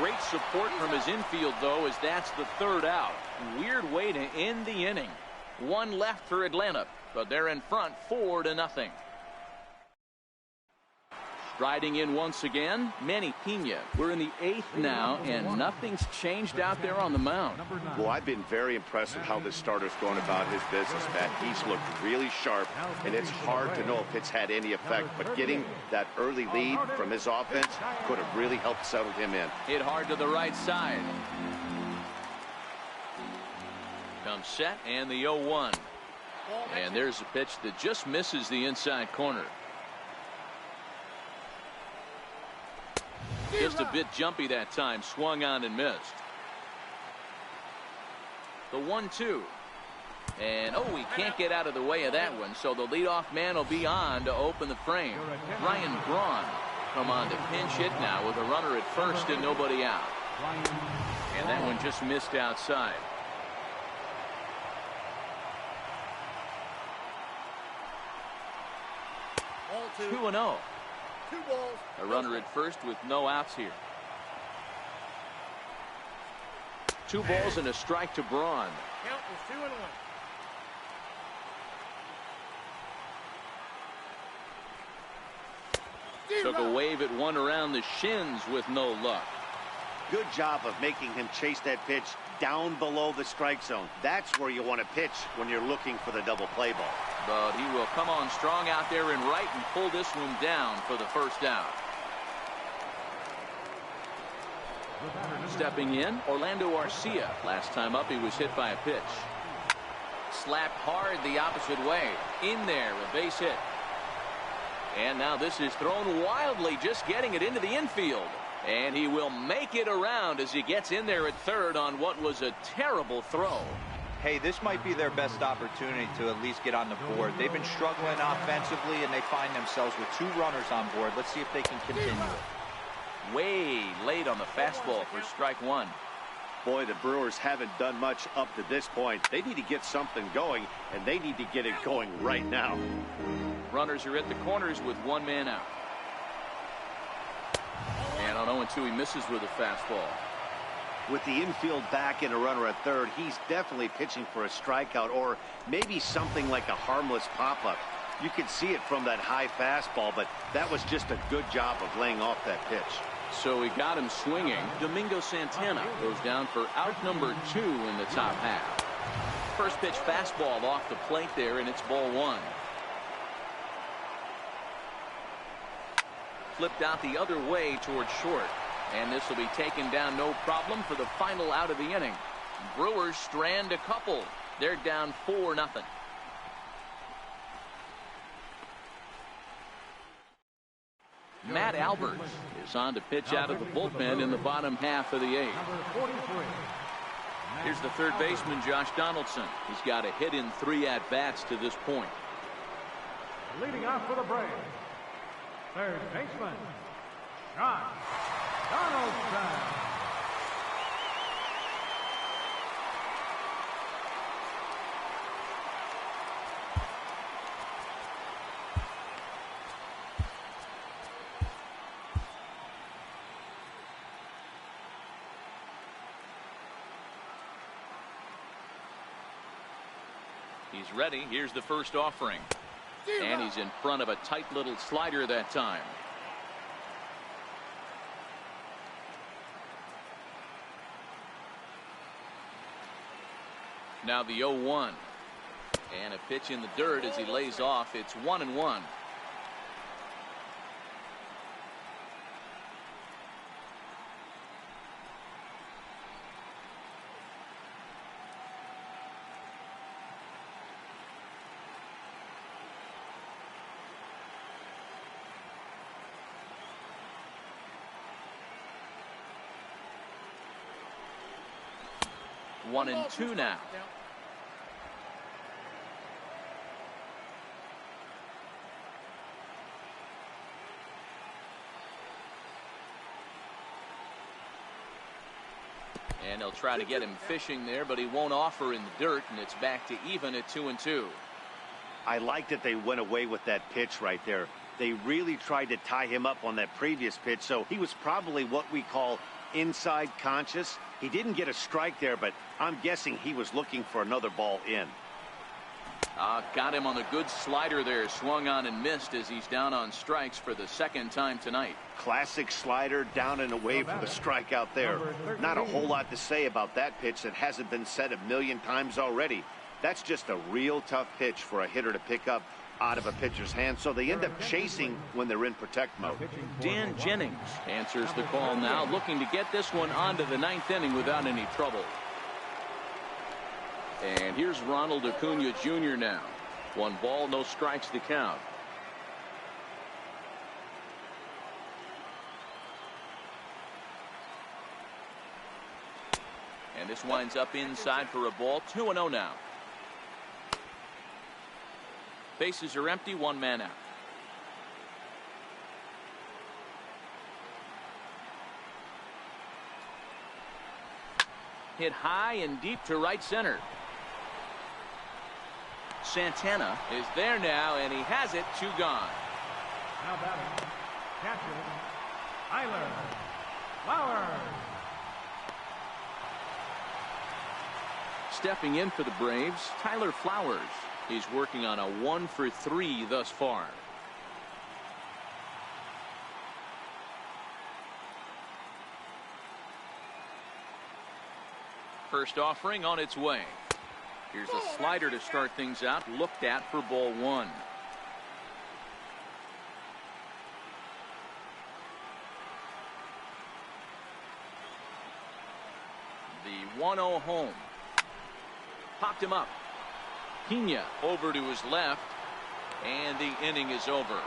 Great support from his infield, though, as that's the 3rd out. Weird way to end the inning. 1 left for Atlanta, but they're in front 4-0. Striding in once again, Manny Pena. We're in the 8th now, and nothing's changed out there on the mound. Well, I've been very impressed with how this starter's going about his business, Matt. He's looked really sharp, and it's hard to know if it's had any effect. But getting that early lead from his offense could have really helped settle him in. Hit hard to the right side. Comes set, and the 0-1. And there's a pitch that just misses the inside corner. Just a bit jumpy that time. Swung on and missed. The 1-2. And oh, he can't get out of the way of that one. So the leadoff man will be on to open the frame. Ryan Braun come on to pinch hit now with a runner at first and nobody out. And that one just missed outside. Ball 2. 2-0. 2 balls. A runner at first with no outs here. 2 balls and a strike to Braun. Count is 2-1. Took a wave at one around the shins with no luck. Good job of making him chase that pitch down below the strike zone. That's where you want to pitch when you're looking for the double play ball. But he will come on strong out there in right and pull this one down for the first out. Stepping in, Orlando Arcia. Last time up, he was hit by a pitch. Slapped hard the opposite way. In there, a base hit. And now this is thrown wildly, just getting it into the infield. And he will make it around as he gets in there at third on what was a terrible throw. Hey, this might be their best opportunity to at least get on the board. They've been struggling offensively, and they find themselves with 2 runners on board. Let's see if they can continue it. Way late on the fastball for strike 1. Boy, the Brewers haven't done much up to this point. They need to get something going, and they need to get it going right now. Runners are at the corners with 1 man out. And on 0-2, he misses with a fastball. With the infield back and a runner at third, he's definitely pitching for a strikeout or maybe something like a harmless pop-up. You could see it from that high fastball, but that was just a good job of laying off that pitch. So he got him swinging. Domingo Santana goes down for out number 2 in the top half. First pitch fastball off the plate there, and it's ball 1. Flipped out the other way towards short. And this will be taken down no problem for the final out of the inning. Brewers strand a couple. They're down 4-0. Matt Alberts is on to pitch out of the bullpen in the bottom half of the 8th. Here's the third baseman, Josh Donaldson. He's got a hit in 3 at-bats to this point. Leading off for the Braves, third baseman, Josh Donaldson. He's ready. Here's the first offering. And he's in front of a tight little slider that time. Now the 0-1. And a pitch in the dirt as he lays off. It's 1-1. One and two now. And they'll try to get him fishing there, but he won't offer in the dirt, and it's back to even at 2-2. I like that they went away with that pitch right there. They really tried to tie him up on that previous pitch, so he was probably what we call inside conscious. He didn't get a strike there, but I'm guessing he was looking for another ball in. Got him on the good slider there. Swung on and missed as he's down on strikes for the second time tonight. Classic slider, down and away for the strikeout there. Not a whole lot to say about that pitch that hasn't been said a million times already. That's just a real tough pitch for a hitter to pick up out of a pitcher's hand, so they end up chasing when they're in protect mode. Dan Jennings answers the call now, looking to get this one onto the 9th inning without any trouble. And here's Ronald Acuna Jr. now. 1 ball, no strikes to count. And this winds up inside for a ball. 2-0 now. Bases are empty, 1 man out. Hit high and deep to right center. Santana is there now, and he has it. 2 gone. Now batting, catcher, Tyler Flowers. Stepping in for the Braves, Tyler Flowers. He's working on a 1 for 3 thus far. First offering on its way. Here's a slider to start things out. Looked at for ball 1. The 1-0 home. Popped him up. Pena over to his left, and the inning is over.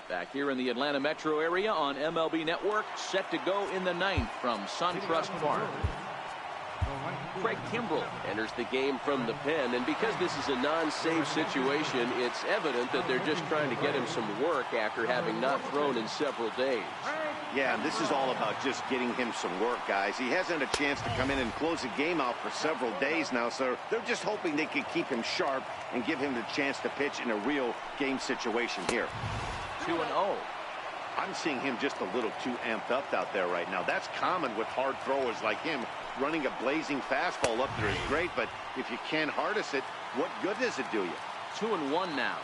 Back here in the Atlanta metro area on MLB Network, set to go in the 9th from SunTrust Park. Craig Kimbrell enters the game from the pen, and because this is a non-save situation, it's evident that they're just trying to get him some work after having not thrown in several days. Yeah, and this is all about just getting him some work, guys. He hasn't had a chance to come in and close the game out for several days now, so they're just hoping they can keep him sharp and give him the chance to pitch in a real game situation here. 2-0. I'm seeing him just a little too amped up out there right now. That's common with hard throwers like him. Running a blazing fastball up there is great, but if you can't harness it, what good does it do you? 2-1 now.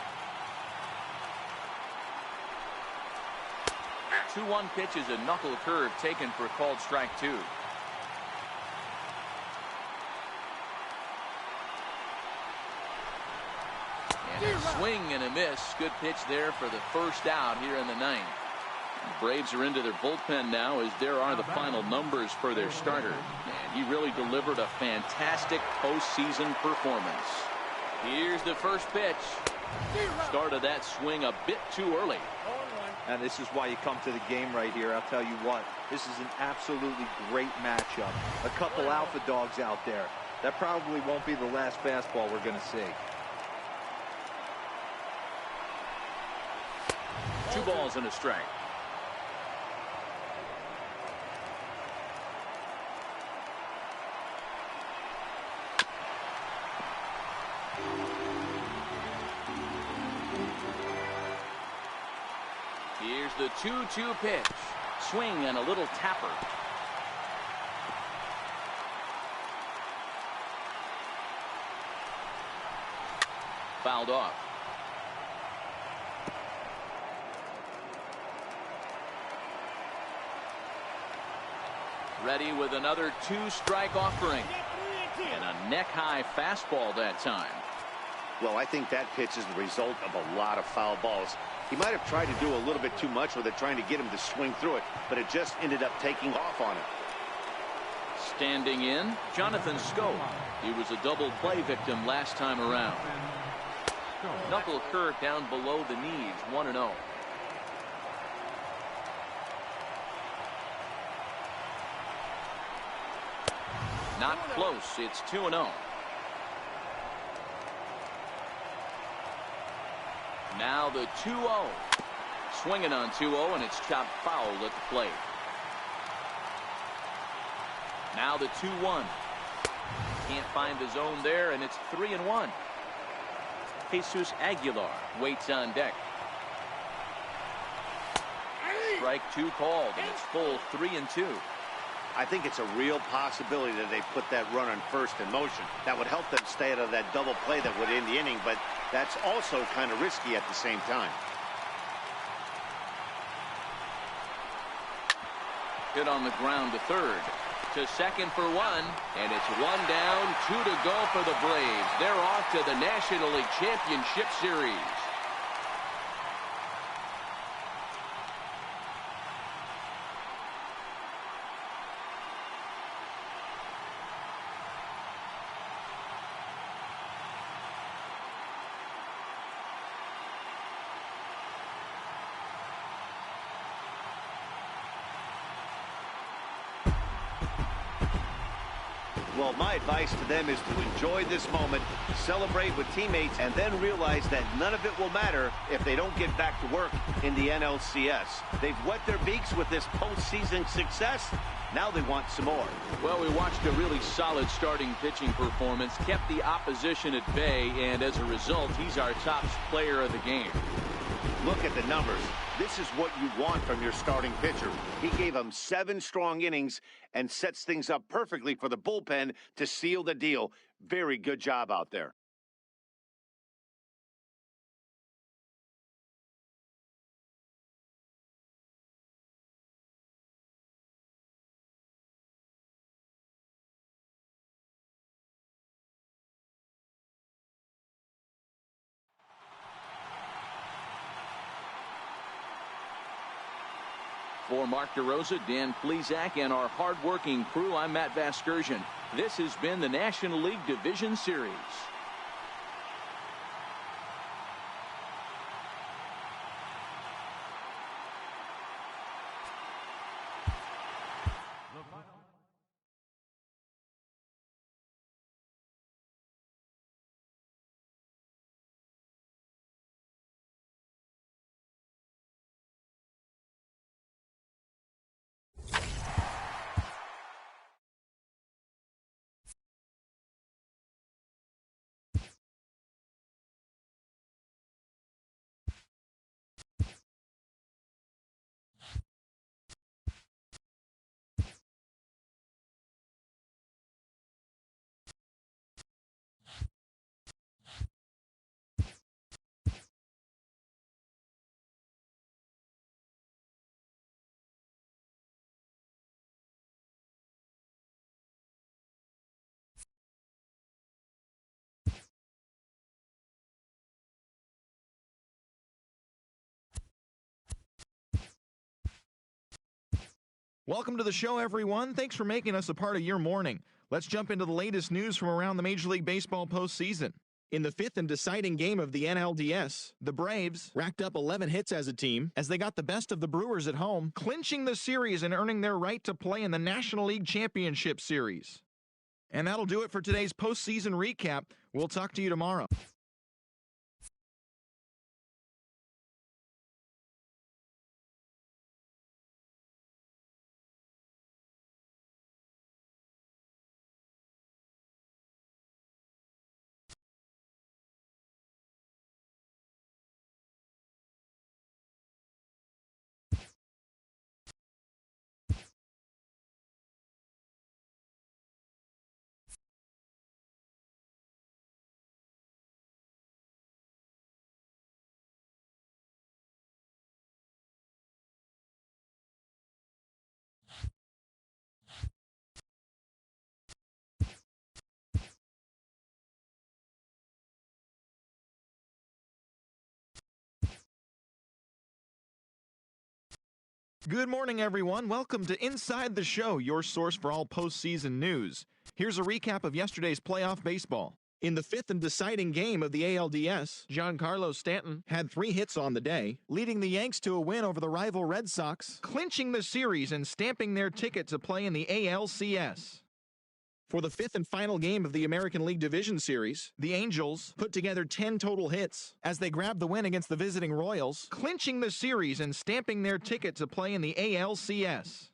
2-1 pitch is a knuckle curve taken for called strike 2. And a swing and a miss. Good pitch there for the first out here in the 9th. The Braves are into their bullpen now, as there are the final numbers for their starter. And he really delivered a fantastic postseason performance. Here's the first pitch. Started that swing a bit too early. And this is why you come to the game right here. I'll tell you what, this is an absolutely great matchup. A couple alpha dogs out there. That probably won't be the last fastball we're going to see. 2 balls and a strike. Here's the 2-2 pitch. Swing and a little tapper. Fouled off. Ready with another 2-strike offering. And a neck-high fastball that time. Well, I think that pitch is the result of a lot of foul balls. He might have tried to do a little bit too much with it, trying to get him to swing through it, but it just ended up taking off on him. Standing in, Jonathan Scope. He was a double play victim last time around. Knuckle curve down below the knees, 1-0. Not close. It's 2-0. Now the 2-0. Swinging on 2-0, and it's chopped foul at the plate. Now the 2-1. Can't find the zone there, and it's 3-1. Jesus Aguilar waits on deck. Strike 2 called, and it's full 3-2. I think it's a real possibility that they put that run on first in motion. That would help them stay out of that double play that would end the inning, but that's also kind of risky at the same time. Hit on the ground to third. To second for 1, and it's 1 down, 2 to go for the Braves. They're off to the National League Championship Series. Well, my advice to them is to enjoy this moment, celebrate with teammates, and then realize that none of it will matter if they don't get back to work in the NLCS. They've wet their beaks with this postseason success. Now they want some more. Well, we watched a really solid starting pitching performance, kept the opposition at bay, and as a result, he's our top player of the game. Look at the numbers. This is what you want from your starting pitcher. He gave them 7 strong innings and sets things up perfectly for the bullpen to seal the deal. Very good job out there. For Mark DeRosa, Dan Plesac, and our hard-working crew, I'm Matt Vasgersian. This has been the National League Division Series. Welcome to the show, everyone. Thanks for making us a part of your morning. Let's jump into the latest news from around the Major League Baseball postseason. In the 5th and deciding game of the NLDS, the Braves racked up 11 hits as a team as they got the best of the Brewers at home, clinching the series and earning their right to play in the National League Championship Series. And that'll do it for today's postseason recap. We'll talk to you tomorrow. Good morning, everyone. Welcome to Inside the Show, your source for all postseason news. Here's a recap of yesterday's playoff baseball. In the 5th and deciding game of the ALDS, Giancarlo Stanton had 3 hits on the day, leading the Yanks to a win over the rival Red Sox, clinching the series and stamping their ticket to play in the ALCS. For the 5th and final game of the American League Division Series, the Angels put together 10 total hits as they grabbed the win against the visiting Royals, clinching the series and stamping their ticket to play in the ALCS.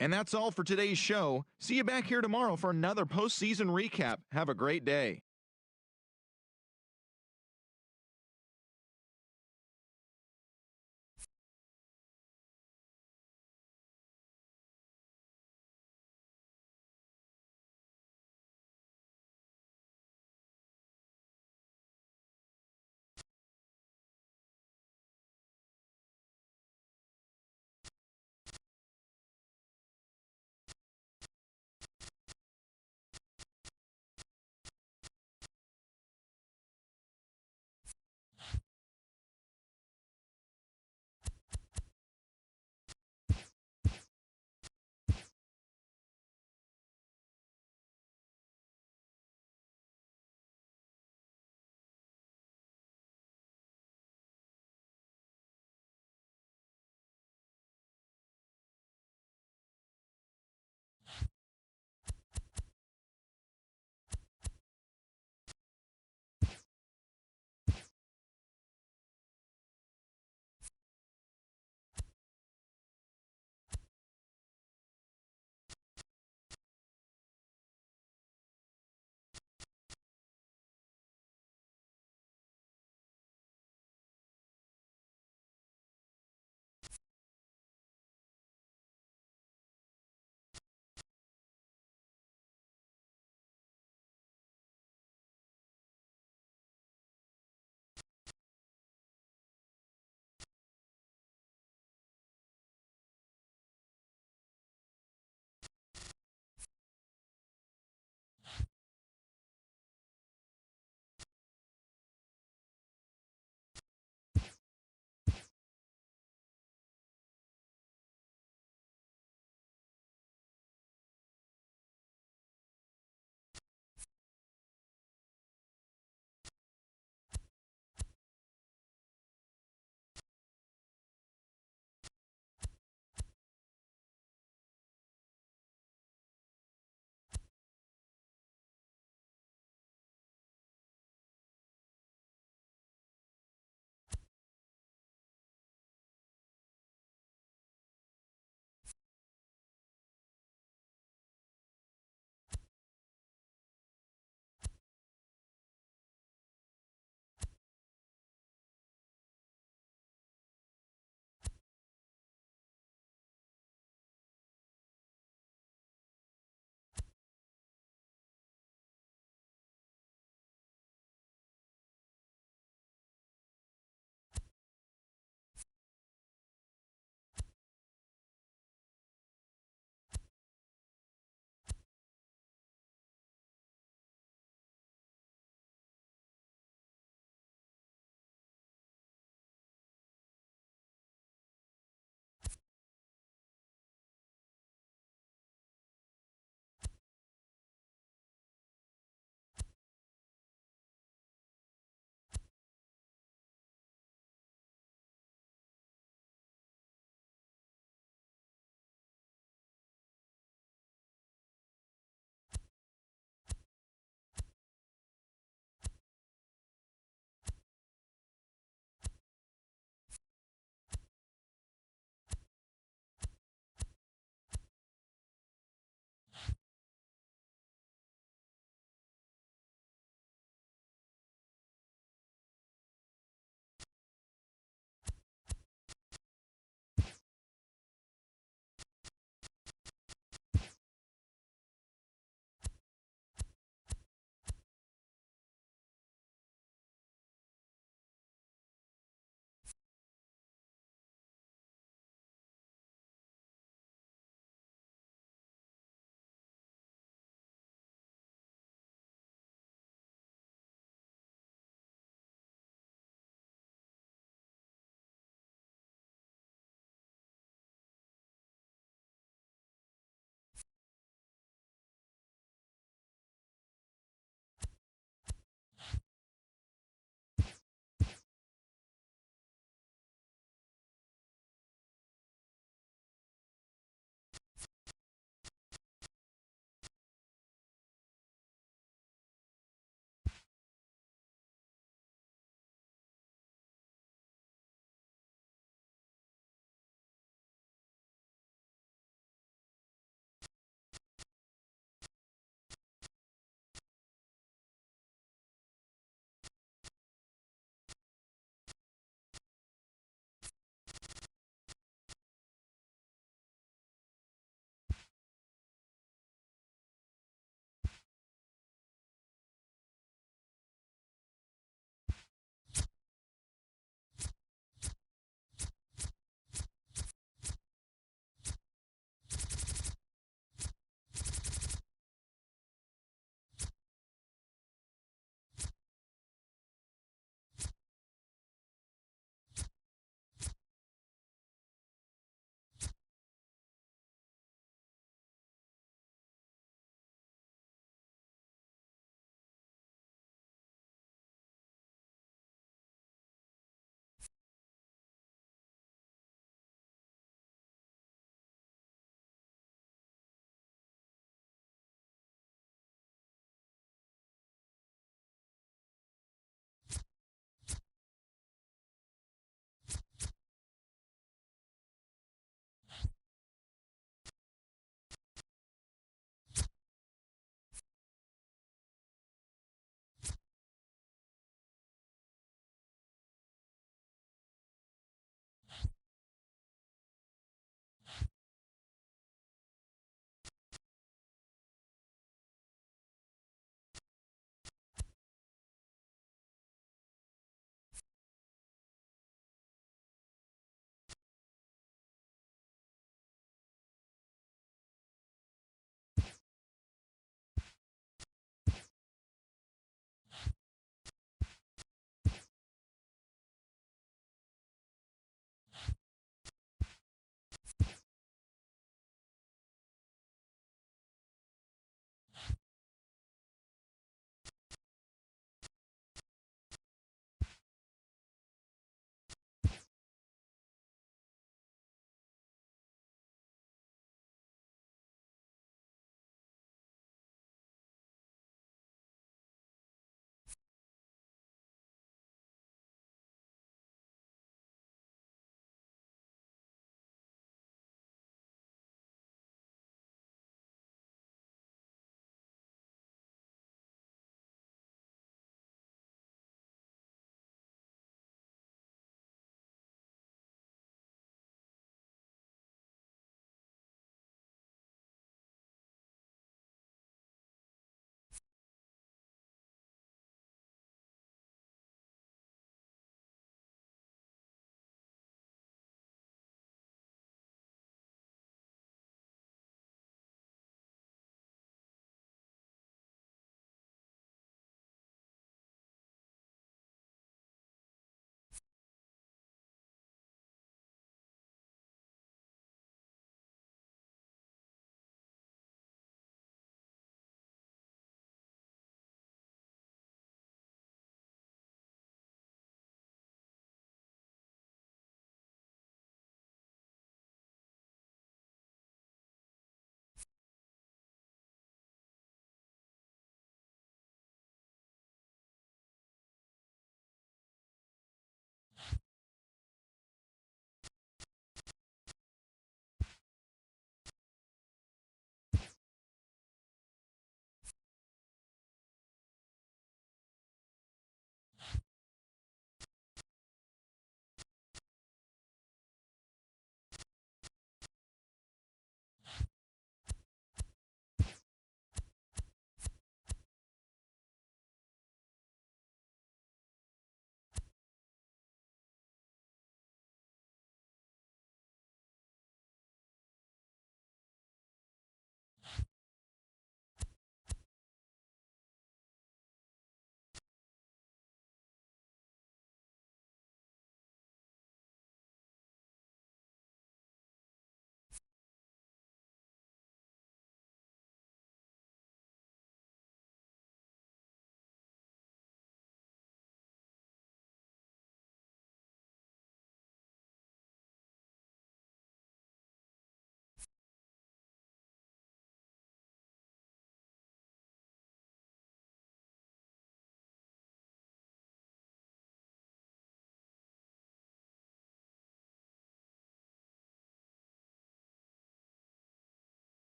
And that's all for today's show. See you back here tomorrow for another postseason recap. Have a great day.